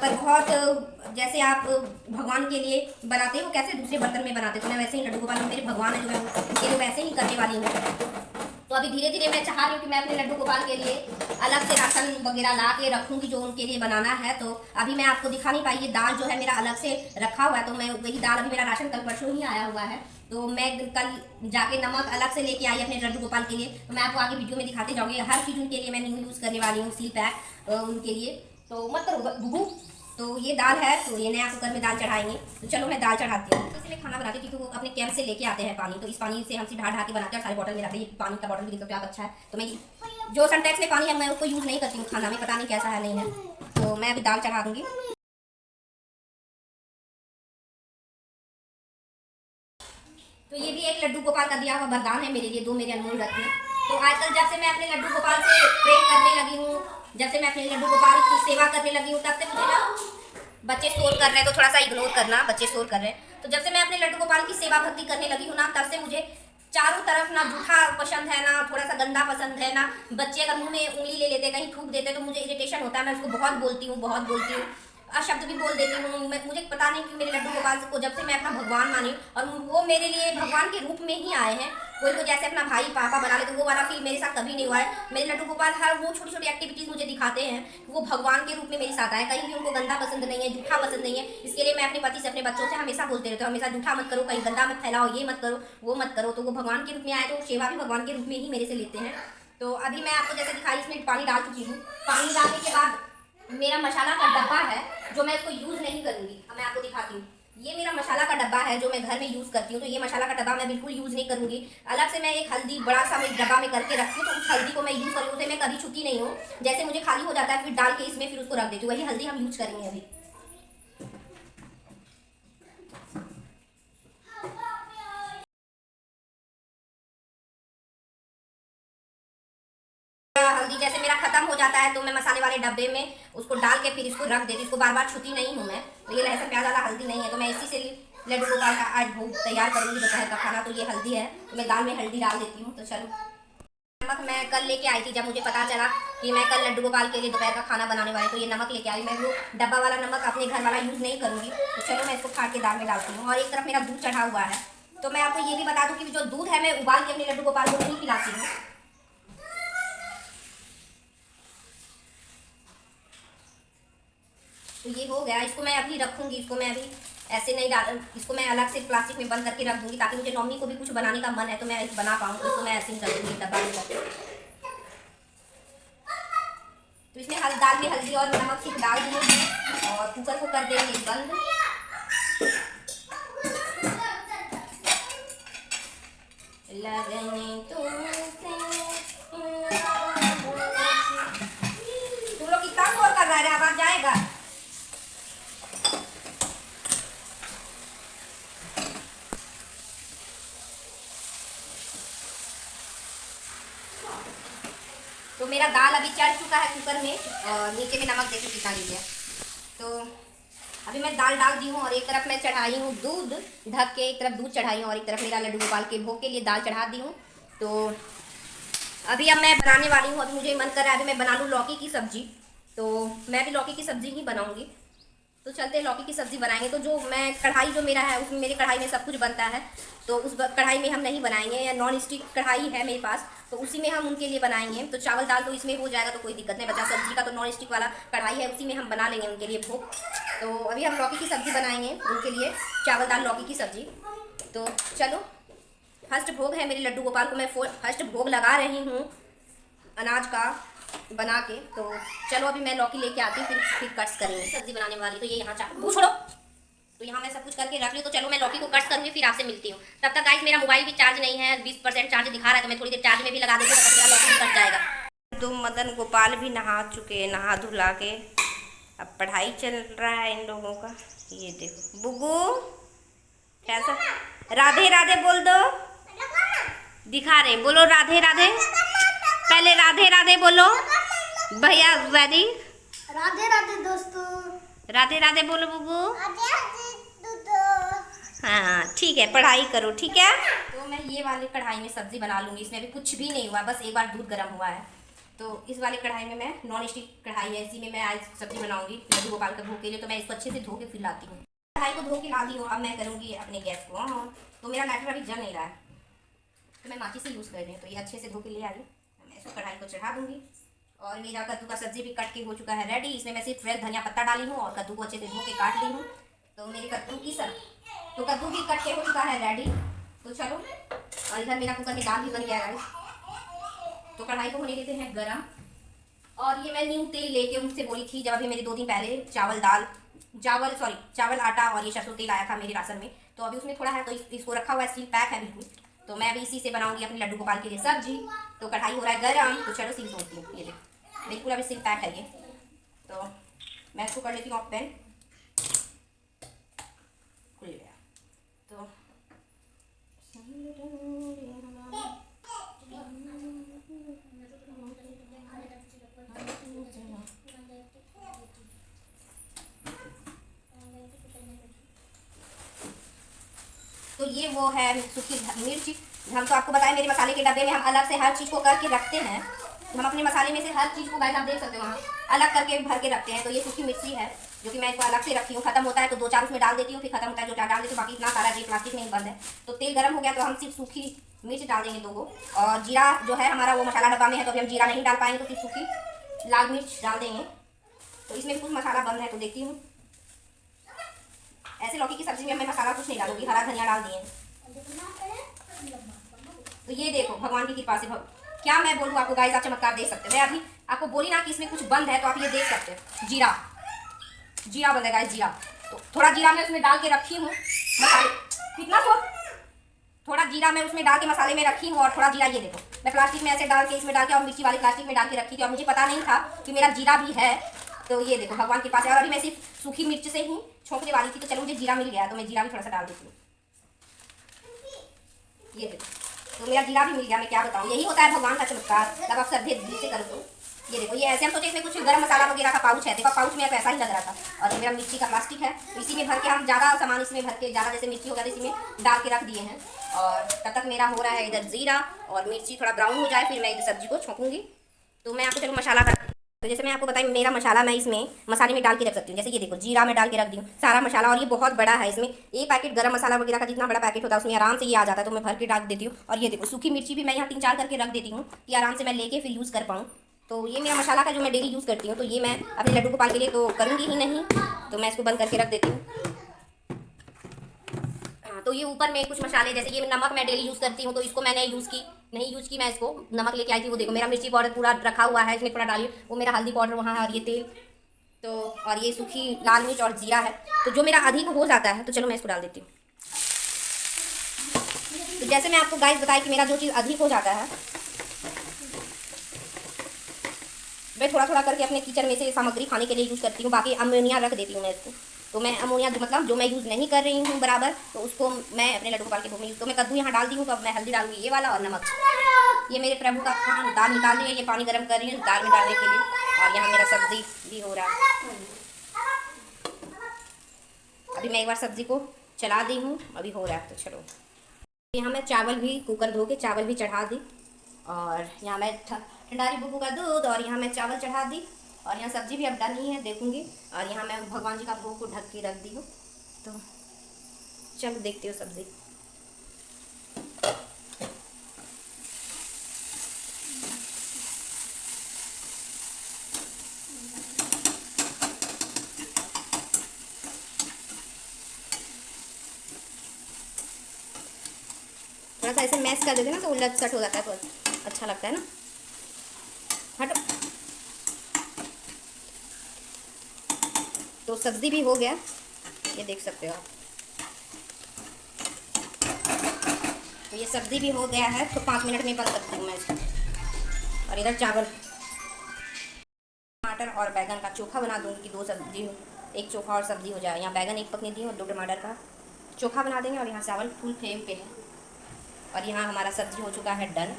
पर बहुत जैसे आप भगवान के लिए बनाते हो कैसे दूसरे बर्तन में बनाते, तो मैं वैसे ही लड्डू गोपाल मेरे भगवान है जो मैं उनके लिए वैसे ही करने वाली हूँ। तो अभी धीरे धीरे मैं चाह रही हूँ कि मैं अपने लड्डू गोपाल के लिए अलग से राशन वगैरह ला के रखूँगी जो उनके लिए बनाना है। तो अभी मैं आपको दिखा नहीं पाई, ये दाल जो है मेरा अलग से रखा हुआ है। तो मैं वही दाल, अभी मेरा राशन कल परसों ही आया हुआ है, तो मैं कल जाके नमक अलग से लेके आई अपने लड्डू गोपाल के लिए। तो मैं आपको आगे वीडियो में दिखाते जाऊँगी। हर चीज़ उनके लिए मैं न्यू यूज़ करने वाली हूँ, सील पैक उनके लिए। तो मत करो बुबू। तो ये दाल है, तो ये नया कुकर में दाल चढ़ाएंगे। तो चलो मैं दाल चढ़ाती हूँ। तो इसलिए खाना बनाती हूँ क्योंकि वो अपने कैंप से लेके आते हैं पानी, तो इस पानी से हम ढा के बनाते हैं। सारे बॉटल में रखते हैं, ये पानी का बॉटल भी देखो क्या अच्छा है। तो मैं जो सनटेक्स में पानी है मैं उसको यूज़ नहीं करती हूँ खाना में, पता नहीं कैसा है नहीं है। तो मैं अभी दाल चढ़ा दूँगी। तो ये भी एक लड्डू गोपाल का दिया हुआ वरदान है मेरे लिए, 2 मेरे अनमोल रत्न। तो आजकल जब से मैं अपने लड्डू गोपाल से प्रेम करने लगी हूँ, जब से मैं अपने लड्डू गोपाल की सेवा करने लगी हूँ, तब से मुझे ना बच्चे शोर कर रहे हैं, तो थोड़ा सा इग्नोर करना, बच्चे शोर कर रहे हैं। तो जब से मैं अपने लड्डू गोपाल की सेवा भक्ति करने लगी हूँ ना, तब से मुझे चारों तरफ ना जूठा पसंद है, ना थोड़ा सा गंदा पसंद है, ना बच्चे अगर मुंह में उंगली ले लेते, कहीं थूक देते तो मुझे इरिटेशन होता है। मैं उसको बहुत बोलती हूँ, बहुत बोलती हूँ, अशब्द भी बोल देती हूँ। मुझे पता नहीं क्यों मेरे लड्डू गोपाल को जब से मैं अपना भगवान मानी, और वो मेरे लिए भगवान के रूप में ही आए हैं। कोई को जैसे अपना भाई पापा बना ले, तो वो वाला फील मेरे साथ कभी नहीं हुआ है। मेरे लड्डू गोपाल हर वो छोटी छोटी एक्टिविटीज़ मुझे दिखाते हैं, वो भगवान के रूप में मेरे साथ आए। कहीं भी उनको गंदा पसंद नहीं है, जूठा पसंद नहीं है। इसके लिए मैं अपने पति से, अपने बच्चों से हमेशा बोलते रहते हूँ, हमेशा जूठा मत करो, कहीं गंदा मत फैलाओ, ये मत करो, वो मत करो। तो वो भगवान के रूप में आए, तो सेवा भी भगवान के रूप में ही मेरे से लेते हैं। तो अभी मैं आपको जैसे दिखाई, इसमें पानी डाल चुकी हूँ। पानी डालने के बाद मेरा मसाला का डब्बा है जो मैं इसको यूज़ नहीं करूँगी। अब मैं आपको दिखाती हूँ, ये मेरा मसाला का डब्बा है जो मैं घर में यूज़ करती हूँ। तो ये मसाला का डब्बा मैं बिल्कुल यूज़ नहीं करूँगी। अलग से मैं एक हल्दी बड़ा सा मैं डब्बा में करके रखती हूँ, तो उस हल्दी को मैं यूज़ करूँ, उसे मैं कभी छूती नहीं हूँ। जैसे मुझे खाली हो जाता है फिर डाल के इसमें फिर उसको रख देती हूँ। वही हल्दी हम यूज़ करेंगे अभी। हल्दी जैसे मेरा खत्म हो जाता है तो मैं मसाले वाले डब्बे में उसको डाल के फिर इसको रख देती हूँ। इसको बार बार छूती नहीं हूँ मैं। तो ये लहसुन प्याज वाला हल्दी नहीं है, तो मैं इसी से लड्डू गोपाल का आज भोग तैयार करूँगी दोपहर का खाना। तो ये हल्दी है, तो मैं दाल में हल्दी डाल देती हूँ। तो चलो, नमक मैं कल लेके आई थी, जब मुझे पता चला कि मैं कल लड्डू गोपाल के लिए दोपहर का खाना बनाने वाली, तो ये नमक लेके आई। मैं वो डब्बा वाला नमक अपने घर वाला यूज़ नहीं करूँगी। तो चलो मैं इसको फाड़ के दाल में डालती हूँ। और एक तरफ मेरा दूध चढ़ा हुआ है। तो मैं आपको ये भी बता दूँ कि जो दूध है मैं उबाल के अपने लड्डू गोपाल को नहीं पिलाती हूँ। तो ये हो गया, इसको मैं अभी रखूँगी। इसको मैं अभी ऐसे नहीं डाल, इसको मैं अलग से प्लास्टिक में बंद करके रख दूँगी, ताकि मुझे नॉमिनी को भी कुछ बनाने का मन है तो मैं बना पाऊँ। तो इसको मैं ऐसे ही कर दूँगी डब्बा में करके। तो इसमें दाल में हल्दी और नमक सिर्फ डाल दिए और कुकर को कर देंगे बंद। लगने तुम लोग कितना शोर कर रहा है, आवाज जाएगा। मेरा दाल अभी चढ़ चुका है कुकर में और नीचे में नमक देखो कितना लीजिए। तो अभी मैं दाल डाल दी हूँ और एक तरफ मैं चढ़ाई हूँ दूध, ढक के एक तरफ दूध चढ़ाई हूँ और एक तरफ मेरा लड्डू गोपाल के भोग के लिए दाल चढ़ा दी हूँ। तो अभी अब मैं बनाने वाली हूँ। अभी मुझे मन कर रहा है अभी मैं बना लूँ लौकी की सब्जी। तो मैं भी लौकी की सब्जी ही बनाऊँगी। तो चलते हैं लौकी की सब्ज़ी बनाएंगे। तो जो मैं कढ़ाई जो मेरा है उसमें मेरी कढ़ाई में सब कुछ बनता है, तो उस कढ़ाई में हम नहीं बनाएंगे, या नॉन स्टिक कढ़ाई है मेरे पास, तो उसी में हम उनके लिए बनाएंगे। तो चावल दाल तो इसमें हो जाएगा, तो कोई दिक्कत नहीं बचा। सब्जी का तो नॉन स्टिक वाला कढ़ाई है, उसी में हम बना लेंगे उनके लिए भोग। तो अभी हम लौकी की सब्ज़ी बनाएंगे उनके लिए, चावल दाल लौकी की सब्ज़ी। तो चलो, फर्स्ट भोग है मेरे लड्डू गोपाल को, मैं फर्स्ट भोग लगा रही हूँ अनाज का बना के। तो चलो अभी मैं लौकी लेके आती हूँ, फिर कट्स करेंगे। सब्जी बनाने वाली तो ये यहाँ छोड़ो, तो यहाँ मैं सब कुछ करके रख ली। तो चलो मैं लौकी को कट्स करूँगी, फिर आपसे मिलती हूँ। तब तक गाइस मेरा मोबाइल भी चार्ज नहीं है, 20% चार्ज दिखा रहा है, तो मैं थोड़ी देर चार्ज में भी लगा देती हूँ, तो मेरा लौकी भी कट जाएगा। तो मदन गोपाल भी नहा चुके हैं, नहा धुला के अब पढ़ाई चल रहा है इन लोगों का। ये देखो बुगू कैसा राधे राधे बोल दो, दिखा रहे, बोलो राधे राधे, पहले राधे राधे बोलो भैया वैदी, राधे राधे दोस्तों, राधे राधे बोलो बुगू। हाँ ठीक है, पढ़ाई करो ठीक है। तो मैं ये वाली कढ़ाई में सब्जी बना लूँगी। इसमें अभी कुछ भी नहीं हुआ, बस एक बार दूध गर्म हुआ है। तो इस वाले कढ़ाई में मैं, नॉन स्टिक कढ़ाई है, इसी में मैं आज सब्जी बनाऊंगी लड्डू गोपाल के भोग के लिए। तो मैं इसको अच्छे से धो के फिर लाती हूँ। कढ़ाई को धो के ला दी हूँ। अब मैं करूँगी अपने गैस को ऑन। तो मेरा लाइटर अभी जल नहीं रहा है, तो मैं माचिस से यूज़ कर रही हूँ। तो ये अच्छे से धो के ले आई, मैं इसको कढ़ाई को चढ़ा दूँगी। और मेरा कद्दू का सब्जी भी कट के हो चुका है रेडी। इसमें मैं सिर्फ फ्रेश धनिया पत्ता डाली हूँ और कद्दू को अच्छे से धो के काट ली हूँ। तो मेरे कद्दू की तो कद्दू भी कट के हो चुका है रेडी। तो चलो, और इधर मेरा कुकर में दाल भी बन गया है। तो कढ़ाई को होने देते हैं गरम। और ये मैं न्यू तेल लेके उनसे बोली थी, जब अभी मेरे 2 दिन पहले चावल आटा और ये सरसों तेल आया था मेरे राशन में। तो अभी उसमें थोड़ा है, तो इसको रखा हुआ है, सील पैक है बिल्कुल। तो मैं अभी इसी से बनाऊंगी अपने लड्डू गोपाल के लिए सब्जी। तो कढ़ाई हो रहा है गरम, तो चलो सील तोड़ती हूँ। ये देखो बिल्कुल अभी सील पैक है ये। तो मैं इसको कर लेती हूँ ओपन। खुल गया। तो तो ये वो है सूखी मिर्च। हम तो आपको बताएं, मेरे मसाले के डब्बे में हम अलग से हर चीज़ को करके रखते हैं। हम अपने मसाले में से हर चीज़ को, गाइस आप देख सकते हो, वहाँ अलग करके भर के रखते हैं। तो ये सूखी मिर्ची है जो कि मैं इसको अलग से रखी हूँ। खत्म होता है तो 2-4 उसमें डाल देती हूँ, फिर खत्म होता है 2-4 डाल देती हूँ। बाकी इतना सारा ये प्लास्टिक में ही बंद है। तो तेल गर्म हो गया, तो हम सिर्फ सूखी मिर्च डाल देंगे 2 और जीरा जो है हमारा वो मसाला डब्बा में है, तो अभी हम जीरा नहीं डाल पाएंगे, तो सिर्फ सूखी लाल मिर्च डाल देंगे। तो इसमें कुछ मसाला बंद है, तो देखती हूँ। ऐसे लौकी की सब्जी में मैं मसाला कुछ नहीं डालूंगी, हरा धनिया डाल दिए। तो ये देखो भगवान की कृपा से क्या मैं बोलूँ आपको गाइस, आप चमत्कार देख सकते हैं। मैं अभी आपको बोली ना कि इसमें कुछ बंद है, तो आप ये देख सकते हैं। जीरा बंद है गाइस, जीरा। तो थोड़ा जीरा मैं उसमें डाल के रखी हूँ मसाले, कितना थोड़ा जीरा मैं उसमें डाल के मसाले में रखी हूँ। और थोड़ा जीरा ये देखो मैं प्लास्टिक में ऐसे डाल के इसमें डाल के, और मिर्ची वाली प्लास्टिक में डाल के रखी थी, और मुझे पता नहीं था कि मेरा जीरा भी है। तो ये देखो भगवान के पास है। और अभी मैं सिर्फ सूखी मिर्च से ही छोंकने वाली थी, तो चलो मुझे जीरा मिल गया, तो मैं जीरा भी थोड़ा सा डाल देती हूँ। ये देखो, तो मेरा जीरा भी मिल गया। मैं क्या बताऊँ, यही होता है भगवान का चमत्कार जब आप श्रद्धे दिल से करो। तो ये देखो, ये ऐसे हम सोचे इसमें कुछ गरम मसाला वगैरह का पाउच है। देखो पाउच में ऐसा ही लग रहा था। और ये मेरा मिर्ची का प्लास्टिक है, तो इसी में भर के हम ज़्यादा सामान इसमें भर के, ज़्यादा जैसे मिर्ची हो गया तो इसी में डाल के रख दिए हैं। और तब तक मेरा हो रहा है इधर जीरा और मिर्ची थोड़ा ब्राउन हो जाए, फिर मैं इधर सब्जी को छोंकूंगी। तो मैं आपको चलो मसाला का, तो जैसे मैं आपको बताई, मेरा मसाला मैं इसमें मसाले में डाल के रख सकती हूँ। जैसे ये देखो जीरा में डाल के रख दी हूँ सारा मसाला, और ये बहुत बड़ा है। इसमें एक पैकेट गरम मसाला वगैरह का जितना बड़ा पैकेट होता है उसमें आराम से ये आ जाता है। तो मैं भर के डाल देती हूँ। और ये देखो सूखी मिर्ची भी मैं यहाँ 3-4 करके रख देती हूँ कि आराम से मैं लेके फिर यूज़ कर पाऊँ। तो ये मेरा मसाला का जो मैं डेली यूज़ करती हूँ। तो ये मैं अपने लड्डू गोपाल के लिए तो करूँगी ही नहीं, तो मैं इसको बंद करके रख देती हूँ। तो ये ऊपर में कुछ मसाले, जैसे ये नमक मैं डेली यूज़ करती हूँ, तो इसको मैंने नहीं यूज़ की। मैं इसको नमक लेके आई थी, वो देखो मेरा मिर्ची पाउडर पूरा रखा हुआ है, इसमें थोड़ा डालिए। वो मेरा हल्दी पाउडर वहाँ है, और ये तेल, तो और ये सूखी लाल मिर्च और जीरा है। तो जो मेरा अधिक हो जाता है, तो चलो मैं इसको डाल देती हूँ। तो जैसे मैं आपको गाइस बताई कि मेरा जो चीज़ अधिक हो जाता है, मैं थोड़ा थोड़ा करके अपने किचन में से सामग्री खाने के लिए यूज़ करती हूँ। बाकी अमोनिया रख देती हूँ मैं इसको। तो मैं अमोनिया मतलब जो मैं यूज़ नहीं कर रही हूँ बराबर, तो उसको मैं अपने लड्डू गोपाल के भोग में यूज़। तो मैं कद्दू यहाँ डाल दी हूँ, तो अब मैं हल्दी डालूंगी ये वाला, और नमक। ये मेरे प्रभु का खाना दाल निकाल रही है, ये पानी गर्म कर रही है दाल में डालने के लिए। और यहाँ मेरा सब्जी भी हो रहा है। अभी मैं एक बार सब्जी को चला दी हूँ, अभी हो रहा है। तो चलो, यहाँ मैं चावल भी कुकर धो के चावल भी चढ़ा दी। और यहाँ मैं ठंडारी बुबू का दूध, और यहाँ मैं चावल चढ़ा दी। और यहाँ सब्जी भी अब डन ही है, देखूंगी। और यहाँ मैं भगवान जी का भोग को ढक के रख दी हूँ। तो चलो देखती हूँ सब्जी। थोड़ा सा ऐसे मैश कर देते ना तो उलट सट हो जाता है, तो अच्छा लगता है ना। हटो। तो सब्जी भी हो गया, ये देख सकते हो आप। तो ये सब्जी भी हो गया है, तो 5 मिनट में बन सकती हूँ मैं इसको। और इधर चावल, टमाटर और बैगन का चोखा बना दूँगी कि 2 सब्जी, एक चोखा और सब्जी हो जाए। यहाँ बैगन एक पकने दी और 2 टमाटर का चोखा बना देंगे। और यहाँ चावल फुल फ्लेम पे है। और यहाँ हमारा सब्जी हो चुका है डन।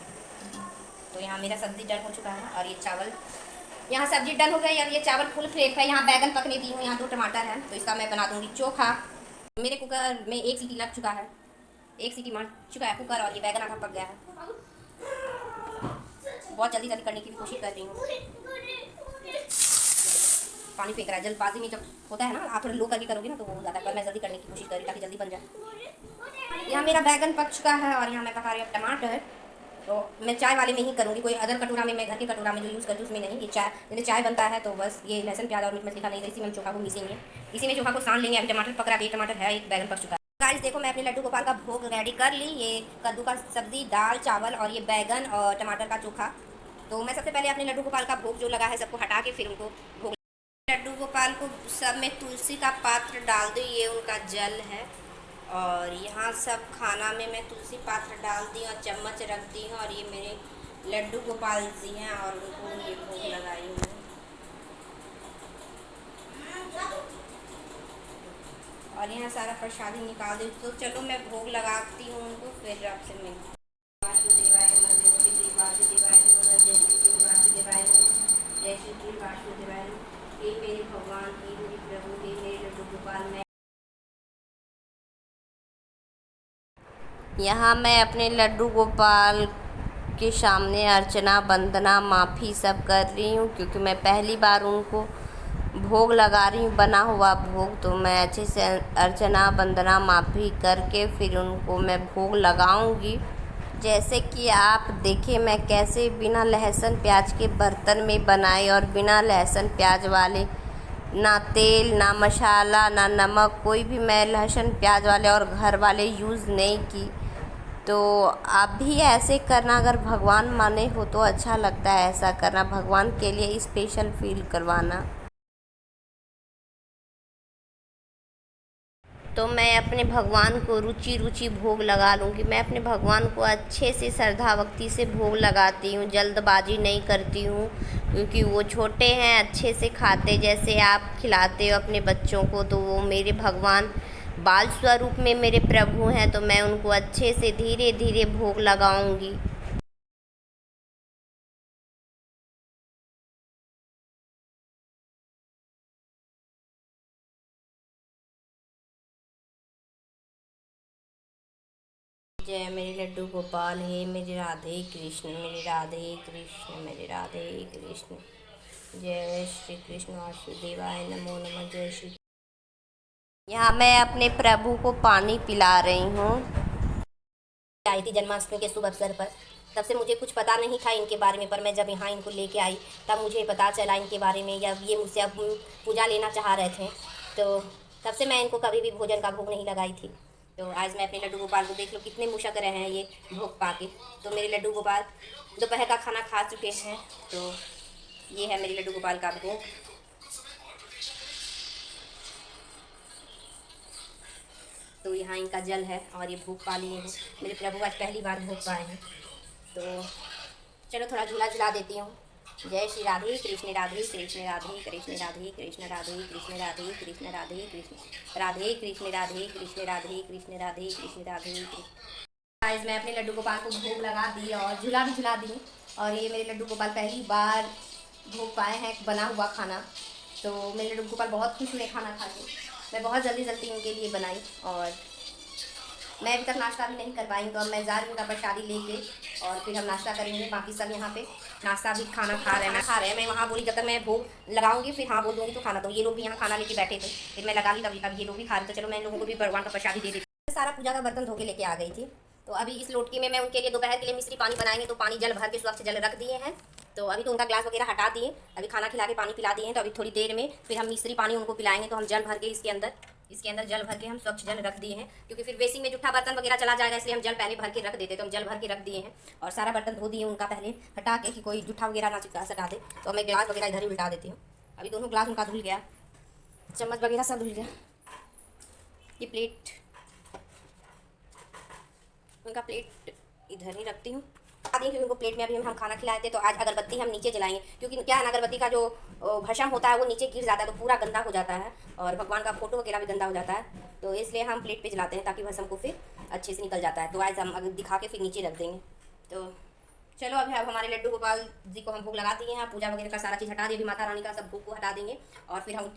तो यहाँ मेरा सब्जी डन हो चुका है। और ये चावल, यहाँ सब्जी डन हो गई। और ये चावल फुल फ्लेम है। यहाँ बैगन पकने दी हूँ, यहाँ 2 टमाटर हैं, तो इसका मैं बना दूँगी चोखा। मेरे कुकर में 1 सीटी लग चुका है, 1 सीटी मार चुका है कुकर। और ये बैगन आधा पक गया है। बहुत जल्दी जल्दी करने की भी कोशिश कर रही हूँ। पानी फेंक रहा है, जल्दबाजी में जब होता है ना, आप थोड़ा लो करके करोगे ना तो वो हो जाता है। पर मैं जल्दी करने की कोशिश कर रही ताकि जल्दी बन जाए। यहाँ मेरा बैगन पक चुका है। और यहाँ मैं पका रही हूँ टमाटर। तो मैं चाय वाले में ही करूँगी, कोई अदर कटोरा में, मैं घर के कटोरा में जो यूज़ करती हूँ उसमें नहीं। ये चाय, जैसे चाय बनता है तो बस ये लहसुन प्याज और मीट मछली का नहीं, इसी में हम चोखा को मिसेंगे, इसी में चोखा को सान लेंगे। अभी टमाटर पक रहा है, 1 टमाटर है, 1 बैगन पक चुका है। गाइस देखो, मैं अपने लड्डू गोपाल का भोग रेडी कर ली। ये कद्दू का सब्जी, दाल, चावल और ये बैगन और टमाटर का चोखा। तो मैं सबसे पहले अपने लड्डू गोपाल का भोग जो लगा है सबको हटा के फिर उनको भोग। लड्डू गोपाल को सब में तुलसी का पात्र डाल दी, ये उनका जल है। और यहाँ सब खाना में मैं तुलसी पात्र डाल दी और चम्मच रख दी हूँ। और ये मेरे लड्डू गोपाल जी हैं और उनको ये भोग लगाई हूँ। और यहाँ सारा प्रसादी निकाल दी। तो चलो मैं भोग लगाती हूँ उनको, फिर आपसे मिलती हूँ। वासुदेवाय नमः, जय श्री वासुदेवाय नमः, जय श्री वासुदेवाय नमः, जय श्री वासुदेवाय नमः। हे मेरे भगवान, हे मेरे प्रभु, हे मेरे लड्डू गोपाल। मैं यहाँ मैं अपने लड्डू गोपाल के सामने अर्चना, वंदना, माफ़ी सब कर रही हूँ, क्योंकि मैं पहली बार उनको भोग लगा रही हूँ, बना हुआ भोग। तो मैं अच्छे से अर्चना, वंदना, माफ़ी करके फिर उनको मैं भोग लगाऊंगी। जैसे कि आप देखें मैं कैसे बिना लहसुन प्याज के बर्तन में बनाए, और बिना लहसुन प्याज वाले, ना तेल, ना मसाला, ना नमक, कोई भी मैं लहसुन प्याज वाले और घर वाले यूज़ नहीं की। तो आप भी ऐसे करना, अगर भगवान माने हो तो अच्छा लगता है ऐसा करना, भगवान के लिए स्पेशल फील करवाना। तो मैं अपने भगवान को रुचि रुचि भोग लगा लूँगी। मैं अपने भगवान को अच्छे से श्रद्धा भक्ति से भोग लगाती हूँ, जल्दबाजी नहीं करती हूँ, क्योंकि वो छोटे हैं, अच्छे से खाते, जैसे आप खिलाते हो अपने बच्चों को। तो वो मेरे भगवान बाल स्वरूप में मेरे प्रभु हैं, तो मैं उनको अच्छे से धीरे धीरे भोग लगाऊंगी। जय मेरे लड्डू गोपाल, हे मेरे राधे कृष्ण, मेरे राधे कृष्ण, मेरे राधे कृष्ण। जय श्री कृष्ण वासुदेवाय नमो नमः। जय श्री। यहाँ मैं अपने प्रभु को पानी पिला रही हूँ। आई थी जन्माष्टमी के शुभ अवसर पर, तब से मुझे कुछ पता नहीं था इनके बारे में, पर मैं जब यहाँ इनको लेके आई तब मुझे पता चला इनके बारे में, या ये मुझसे अब पूजा लेना चाह रहे थे। तो तब से मैं इनको कभी भी भोजन का भोग नहीं लगाई थी। तो आज मैं अपने लड्डू गोपाल को देख लो कितने मुशक रहे हैं ये भोग पा के। तो मेरे लड्डू गोपाल दोपहर का खाना खा चुके हैं। तो ये है मेरे लड्डू गोपाल का भोग। तो यहाँ इनका जल है और ये भोग पा लिए हैं। मेरे प्रभु आज पहली बार भोग पाए हैं। तो चलो थोड़ा झूला झुला देती हूँ। जय श्री राधे कृष्ण, राधे कृष्ण, राधे कृष्ण, राधे कृष्ण, राधे कृष्ण, राधे कृष्ण, राधे कृष्ण, राधे कृष्ण, राधे कृष्ण, राधे कृष्ण, राधे कृष्ण, राधे कृष्ण। आज मैं अपने लड्डू गोपाल को भोग लगा दी और झुला भी झुला दी। और ये मेरे लड्डू गोपाल पहली बार भोग पाए हैं बना हुआ खाना। तो मेरे लड्डू गोपाल बहुत खुश हुए खाना खा के। मैं बहुत जल्दी जल्दी इनके लिए बनाई और मैं अभी तक नाश्ता भी नहीं कर पाई, तो अब मैं जा रही हूँ उनका प्रसादी लेके और फिर हम नाश्ता करेंगे। बाकी सब यहाँ पे नाश्ता भी खाना खा रहे हैं। मैं वहाँ बोली जब तक मैं भोग लगाऊंगी फिर हाँ बोल दूँगी तो खाना। तो ये लोग भी यहाँ खाना लेके बैठे थे, फिर मैं लगा ली तभी अब ये लोग भी खा रहे। तो चलो मैं इन लोगों को भी भगवान का प्रसादी दे देती। सारा पूजा का बर्तन धो के लेके आ गई थी। तो अभी इस लोटकी में मैं उनके लिए दोपहर के लिए मिश्री पानी बनाएंगे। तो पानी जल भर के स्वच्छ जल रख दिए हैं। तो अभी तो उनका ग्लास वगैरह हटा दिए, अभी खाना खिला के पानी पिला दिए हैं। तो अभी थोड़ी देर में फिर हम मिश्री पानी उनको पिलाएंगे। तो हम जल भर के इसके अंदर जल भर के हम स्वच्छ जल रख दिए हैं, क्योंकि फिर बेसिंग में जूठा बर्तन वगैरह चला जाएगा, इसलिए हम जल पहले भर के रख देते। तो हम जल भर के रख दिए हैं और सारा बर्तन धो दिए उनका पहले हटा के कि कोई जूठा वगैरह ना चिपका सटा दे। तो मैं गिलास वगैरह इधर ही उल्टा देती हूँ। अभी दोनों ग्लास उनका धुल गया, चम्मच वगैरह सब धुल गया। ये प्लेट उनका प्लेट इधर ही रखती हूँ क्योंकि उनको प्लेट में अभी हम खाना खिलाए थे। तो आज अगरबत्ती हम नीचे जलाएंगे, क्योंकि क्या है ना, अगरबत्ती का जो भस्म होता है वो नीचे गिर जाता है तो पूरा गंदा हो जाता है और भगवान का फोटो वगैरह भी गंदा हो जाता है। तो इसलिए हम प्लेट पे जलाते हैं ताकि भस्म को फिर अच्छे से निकल जाता है। तो आज हम अगर दिखा के फिर नीचे रख देंगे। तो चलो अभी अब हमारे लड्डू गोपाल जी को हम भोग लगा दिए हैं। पूजा वगैरह का सारा चीज़ हटा दिए। अभी माता रानी का सब भोग को हटा देंगे और फिर हम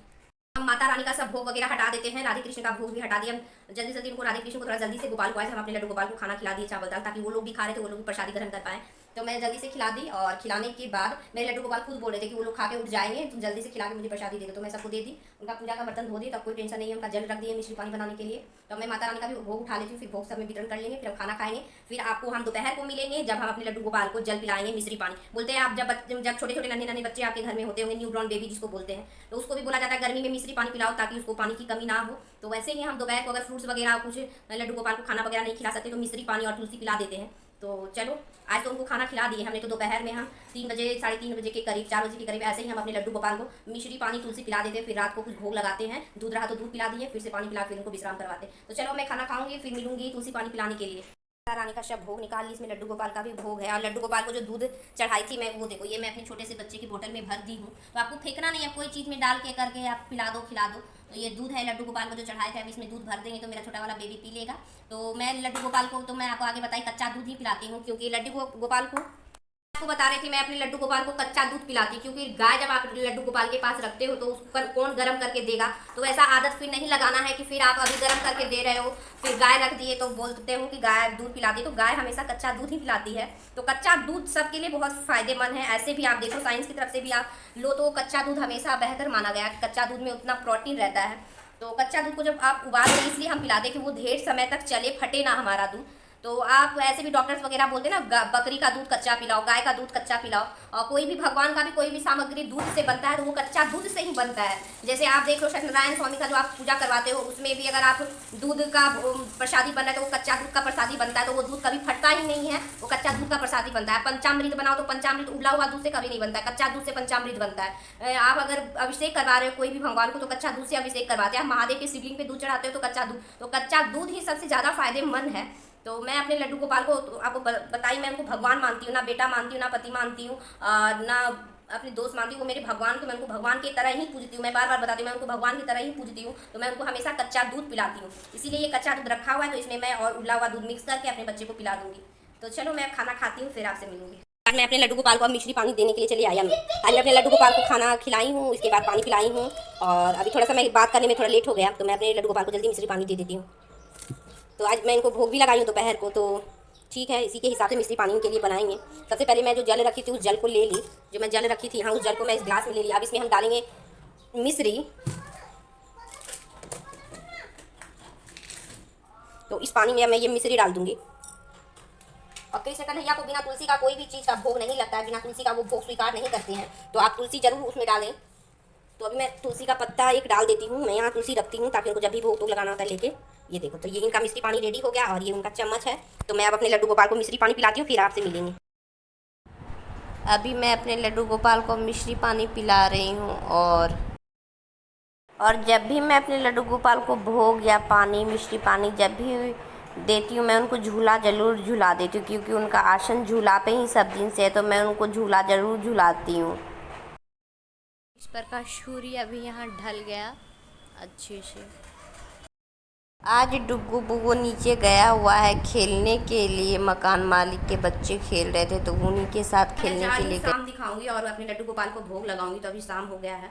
माता रानी का सब भोग वगैरह हटा देते हैं। राधे कृष्ण का भोग भी हटा दिया। हम जल्दी जल्दी उनको राधे कृष्ण को थोड़ा जल्दी से गोपाल को आए हम अपने लड्डू गोपाल को खाना खिला दिए चावल दाल, ताकि वो लोग भी खा रहे थे वो लोग भी प्रसादी ग्रहण कर पाए। तो मैं जल्दी से खिला दी और खिलाने के बाद मेरे लड्डू गोपाल खुद बोल रहे थे कि वो लोग खा के उठ जाएंगे, तो जल्दी से खिला के मुझे प्रसादी दे दो। तो मैं सबको दे दी। उनका पूजा का बर्तन धो दी, तब कोई टेंशन नहीं है। उनका जल रख दिए मिश्री पानी बनाने के लिए। तो मैं माता रानी का भी भोग उठा लेती हूँ, फिर भोग सब में वितरण कर लेंगे, फिर हम खाना खाएंगे। फिर आपको हम दोपहर को मिलेंगे जब हम अपने लड्डू गोपाल को जल पिलाएंगे मिश्री पानी। बोलते हैं आप जब छोटे छोटे नन्हे नन्हे बच्चे आपके घर में होते होंगे, न्यू बॉर्न बेबी जिसको बोलते हैं, तो उसको भी बोला जाता है गर्मी में मिश्री पानी पिलाओ ताकि उसको पानी की कमी ना हो। तो वैसे ही हम दोपहर को अगर फ्रूट्स वगैरह कुछ लड्डू गोपाल को खाना वगैरह नहीं खिला सकते तो मिश्री पानी और तुलसी पिला देते हैं। तो चलो आज तो उनको खाना खिला दिए हमने। तो दोपहर में हम 3 बजे 3:30 बजे के करीब 4 बजे के करीब ऐसे ही हम अपने लड्डू गोपाल को मिश्री पानी तुलसी पिला देते हैं। फिर रात को कुछ भोग लगाते हैं, दूध रहा तो दूध पिला दिए, फिर से पानी पिला फिर उनको विश्राम करवाते हैं। तो चलो मैं खाना खाऊंगी फिर मिलूंगी तुलसी पानी पिलाने के लिए। रानी का सब भोग निकाल ली, इसमें लड्डू गोपाल का भी भोग है। और लड्डू गोपाल को जो दूध चढ़ाई थी मैं वो देखो, ये मैं अपने छोटे से बच्चे की बोतल में भर दी हूँ। तो आपको फेंकना नहीं है, कोई चीज़ में डाल के करके आप पिला दो खिला दो। तो ये दूध है लड्डू गोपाल को जो चढ़ाए थे, अब इसमें दूध भर देंगे तो मेरा छोटा वाला बेबी पी लेगा। तो मैं लड्डू गोपाल को तो मैं आपको आगे बताई कच्चा दूध ही पिलाती हूँ, क्योंकि लड्डू गोपाल को आपको बता रही थी मैं अपने लड्डू गोपाल को कच्चा दूध पिलाती, क्योंकि गाय जब आप लड्डू गोपाल के पास रखते हो तो उसको कौन गर्म करके देगा। तो ऐसा आदत फिर नहीं लगाना है कि फिर आप अभी गर्म करके दे रहे हो फिर गाय रख दिए तो बोलते हो कि गाय दूध पिलाती। तो गाय हमेशा कच्चा दूध ही पिलाती है। तो कच्चा दूध सबके लिए बहुत फायदेमंद है। ऐसे भी आप देखो साइंस की तरफ से भी आप लो तो कच्चा दूध हमेशा बेहतर माना गया कि कच्चा दूध में उतना प्रोटीन रहता है। तो कच्चा दूध को जब आप उबाल के इसलिए हम पिलाते कि वो ढेर समय तक चले, फटे ना हमारा दूध। तो आप ऐसे भी डॉक्टर्स वगैरह बोलते हैं ना बकरी का दूध कच्चा पिलाओ, गाय का दूध कच्चा पिलाओ। और कोई भी भगवान का भी कोई भी सामग्री दूध से बनता है तो वो कच्चा दूध से ही बनता है। जैसे आप देख लो सत्यनारायण स्वामी का जो आप पूजा करवाते हो उसमें भी अगर आप दूध का प्रसादी बन रहा है तो वो कच्चा दूध का प्रसादी बनता है। तो वो दूध कभी फटता ही नहीं है, वो कच्चा दूध का प्रसादी बनता है। पंचामृत बनाओ तो पंचामृत उबला हुआ दूध से कभी नहीं बनता है, कच्चा दूध से पंचामृत बनता है। आप अगर अभिषेक करवा रहे हो कोई भी भगवान को तो कच्चा दूध से अभिषेक करवाते हैं। आप महादेव के शिवलिंग पे दूध चढ़ाते हो तो कच्चा दूध ही सबसे ज़्यादा फायदेमंद है। तो मैं अपने लड्डू गोपाल को तो आपको बताई, मैं उनको भगवान मानती हूँ, ना बेटा मानती हूँ, ना पति मानती हूँ, ना अपने दोस्त मानती हूँ। वो मेरे भगवान को मैं उनको भगवान की तरह ही पूजती हूँ। मैं बार बार बताती हूँ मैं उनको भगवान की तरह ही पूजती हूँ। तो मैं उनको हमेशा कच्चा दूध पिलाती हूँ, इसीलिए ये कच्चा दूध रखा हुआ है। तो इसमें मैं और उबला हुआ दूध मिक्स करके अपने बच्चे को पिला दूंगी। तो चलो मैं खाना खाती हूँ फिर आपसे मिलूंगी। आज मैं अपने लड्डू गोपाल को अब मिश्री पानी देने के लिए चली आया। आज मैं अपने लड्डू गोपाल को खाना खिलाई हूँ, उसके बाद पानी पिलाई हूँ। और अभी थोड़ा सा मैं बात करने में थोड़ा लेट हो गया तो मैं अपने लड्डू गोपाल को जल्दी मिश्री पानी दे देती हूँ। तो आज मैं इनको भोग भी लगाई हूँ दोपहर को, तो ठीक है इसी के हिसाब से मिश्री पानी इनके लिए बनाएंगे। सबसे पहले मैं जो जल रखी थी उस जल को ले ली, जो मैं जल रखी थी हाँ उस जल को मैं इस ग्लास में ले लिया। अब इसमें हम डालेंगे मिश्री। तो इस पानी में मैं ये मिश्री डाल दूंगी। और कृष्ण कन्हैया को बिना तुलसी का कोई भी चीज़ का भोग नहीं लगता है, बिना तुलसी का वो भोग स्वीकार नहीं करते हैं। तो आप तुलसी जरूर उसमें डालें। तो अभी मैं तुलसी का पत्ता एक डाल देती हूँ। मैं यहाँ तुलसी रखती हूँ ताकि उनको जब भी भोग लगाना होता है लेके। ये देखो, तो ये इनका मिश्री पानी रेडी हो गया और ये उनका चम्मच है। तो मैं अब अपने लड्डू गोपाल को मिश्री पानी पिलाती हूँ, फिर आपसे मिलेंगे। अभी मैं अपने लड्डू गोपाल को मिश्री पानी पिला रही हूँ। और जब भी मैं अपने लड्डू गोपाल को भोग या पानी मिश्री पानी जब भी देती हूँ मैं उनको झूला ज़रूर झूला देती हूँ, क्योंकि उनका आसन झूला पे ही सब दिन से है। तो मैं उनको झूला ज़रूर झूलाती हूँ। इस पर का सूर्य अभी यहाँ ढल गया अच्छे से। आज डुग्गू बुग्गू नीचे गया हुआ है खेलने के लिए। मकान मालिक के बच्चे खेल रहे थे तो उन्हीं के साथ खेलने के लिए शाम दिखाऊंगी और अपने लड्डू गोपाल को भोग लगाऊंगी। तो अभी शाम हो गया है,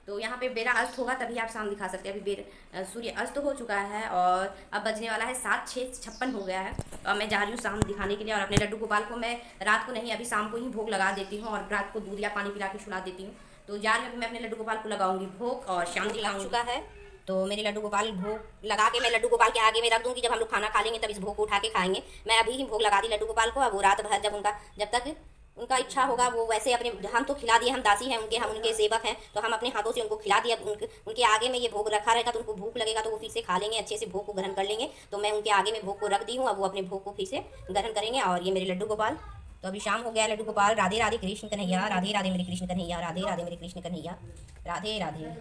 तो यहाँ पे बेरा अस्त होगा तभी आप शाम दिखा सकते हैं। अभी सूर्य अस्त हो चुका है और अब बजने वाला है 7:56 हो गया है। तो अब मैं जा रही हूँ शाम दिखाने के लिए। और अपने लड्डू गोपाल को मैं रात को नहीं, अभी शाम को ही भोग लगा देती हूँ और रात को दूध या पानी पिला के सुला देती हूँ। तो जा रही हूँ मैं अपने लड्डू गोपाल को लगाऊंगी भोग और शाम दिखा चुका है। तो मेरे लड्डू गोपाल भोग लगा के मैं लड्डू गोपाल के आगे में रख दूंगी। जब हम लोग खाना खा लेंगे तब इस भोग को उठा के खाएंगे। मैं अभी ही भोग लगा दी लड्डू गोपाल को। अब वो रात भर जब तक उनका इच्छा होगा वो वैसे अपने, हम तो खिला दिए, हम दासी हैं उनके, हम उनके सेवक हैं, तो हम अपने हाथों से उनको खिला दिया। उनके आगे में ये भोग रखा रहेगा तो उनको भूख लगेगा तो वो फिर से खा लेंगे, अच्छे से भोग को ग्रहण कर लेंगे। तो मैं उनके आगे में भोग को रख दी हूँ, अब वो अपने भोग को फिर से ग्रहण करेंगे। और ये मेरे लड्डू गोपाल, तो अभी शाम हो गया। लड्डू गोपाल राधे राधे कृष्ण कन्हैया, राधे राधे मेरे कृष्ण कन्हैया, राधे राधे मेरे कृष्ण कन्हैया, राधे राधे।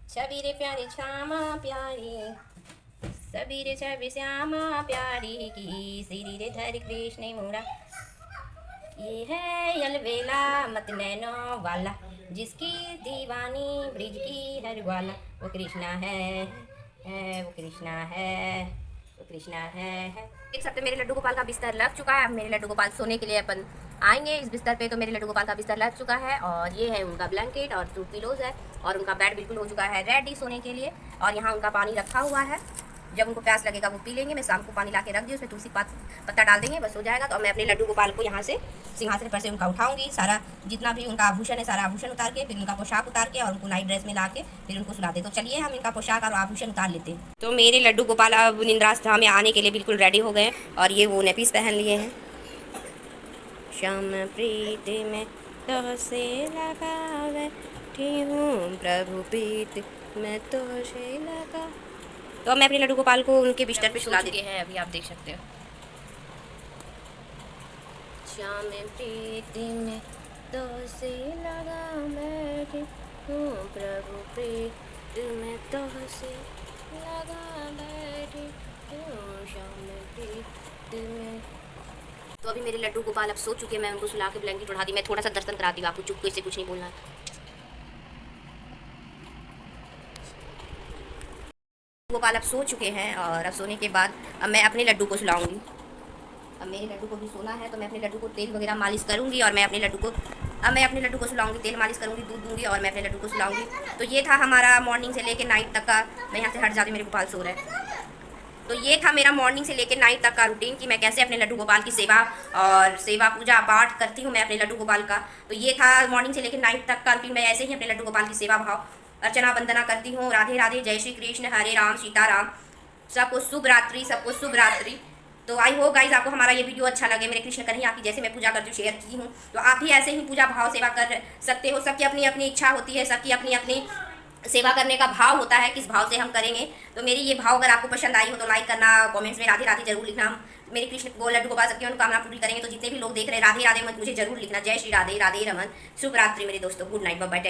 सबीरे प्यारे श्यामा प्यारी, सबीरे छवि श्यामा प्यारी की, श्री रे धर कृष्ण मोरा। ये है अलवेला मत नैनो वाला, जिसकी दीवानी ब्रिज की हर वाला। वो कृष्णा है, वो कृष्णा है, वो कृष्णा है। देख सकते मेरे लड्डू गोपाल का बिस्तर लग चुका है। अब मेरे लड्डू गोपाल सोने के लिए अपन आएंगे इस बिस्तर पे। तो मेरे लड्डू गोपाल का बिस्तर लग चुका है और ये है उनका ब्लैंकेट और 2 पिलोज है और उनका बेड बिल्कुल हो चुका है रेडी सोने के लिए। और यहाँ उनका पानी रखा हुआ है, जब उनको प्यास लगेगा वो पी लेंगे। मैं शाम को पानी ला के रख दी, उसमें तुलसी पत्ता डाल देंगे, बस हो जाएगा। तो मैं अपने लड्डू गोपाल को यहाँ से सिंहासन पर से उनका उठाऊंगी, सारा जितना भी उनका आभूषण है सारा आभूषण उतार के, फिर उनका पोशाक उतार के और उनको नाइट ड्रेस में ला के फिर उनको सुलाते। तो चलिए हम इनका पोशाक और आभूषण उतार लेते हैं। तो मेरे लड्डू गोपाल अब निंद्रावस्था में आने के लिए बिल्कुल रेडी हो गए और ये वो नेपीस पहन लिए हैं। श्याम प्रीति में तो से लगा बैठी हूँ, प्रभु प्रीति में तो से लगा। तो मैं अपने लड्डू गोपाल को उनके बिस्तर पे सुला देते हैं, अभी आप देख सकते हो। श्याम प्रीति में तो से लगा बैठी हूँ, प्रभु प्रीति में तो से लगा बैठी हूँ, श्याम प्रीति में। तो अभी मेरे लड्डू गोपाल अब सो चुके, मैं उनको सुला के ब्लैंकेट उठा दी। मैं थोड़ा सा दर्शन कराती हूँ आपको, चुपके से कुछ नहीं बोलना। गोपाल अब सो चुके हैं और अब सोने के बाद अब मैं अपने लड्डू को सुलाऊंगी। अब मेरे लड्डू को भी सोना है तो मैं अपने लड्डू को तेल वगैरह मालिश करूंगी और मैं अपने लड्डू को सुलाऊंगी, तेल मालिश करूंगी, दूध दूंगी और मैं अपने लड्डू को सुलाऊंगी। तो ये था हमारा मॉर्निंग से लेकर नाइट तक का। मैं यहाँ से हट जाती हूँ, मेरे गोपाल सो रहे हैं। तो ये था मेरा मॉर्निंग से लेकर नाइट तक का रूटीन कि मैं कैसे अपने लड्डू गोपाल की सेवा पूजा पाठ करती हूँ मैं अपने लड्डू गोपाल का। तो ये था मॉर्निंग से लेकर नाइट तक का रूटीन। मैं ऐसे ही अपने लड्डू गोपाल की सेवा भाव अर्चना वंदना करती हूँ। राधे राधे, जय श्री कृष्ण, हरे राम सीताराम। सबको शुभ रात्रि, सबको शुभ रात्रि। तो आई होप गाइज आपको हमारा ये वीडियो अच्छा लगे। मेरे कृष्ण कन्हैया की जैसे मैं पूजा करती हूँ शेयर की हूँ, तो आप भी ऐसे ही पूजा भाव सेवा कर सकते हो। सबकी अपनी अपनी इच्छा होती है, सबकी अपनी अपनी सेवा करने का भाव होता है, किस भाव से हम करेंगे। तो मेरी ये भाव अगर आपको पसंद आई हो तो लाइक करना, कमेंट्स में राधे राधे जरूर लिखना। मेरे कृष्ण को लड्डू गोपाल सबकी मनोकामना पूरी करेंगे। तो जितने भी लोग देख रहे हैं राधे राधे मत मुझे जरूर लिखना। जय श्री राधे, राधे रमन, शुभ रात्रि मेरे दोस्तों, गुड नाइट, बाय बाय।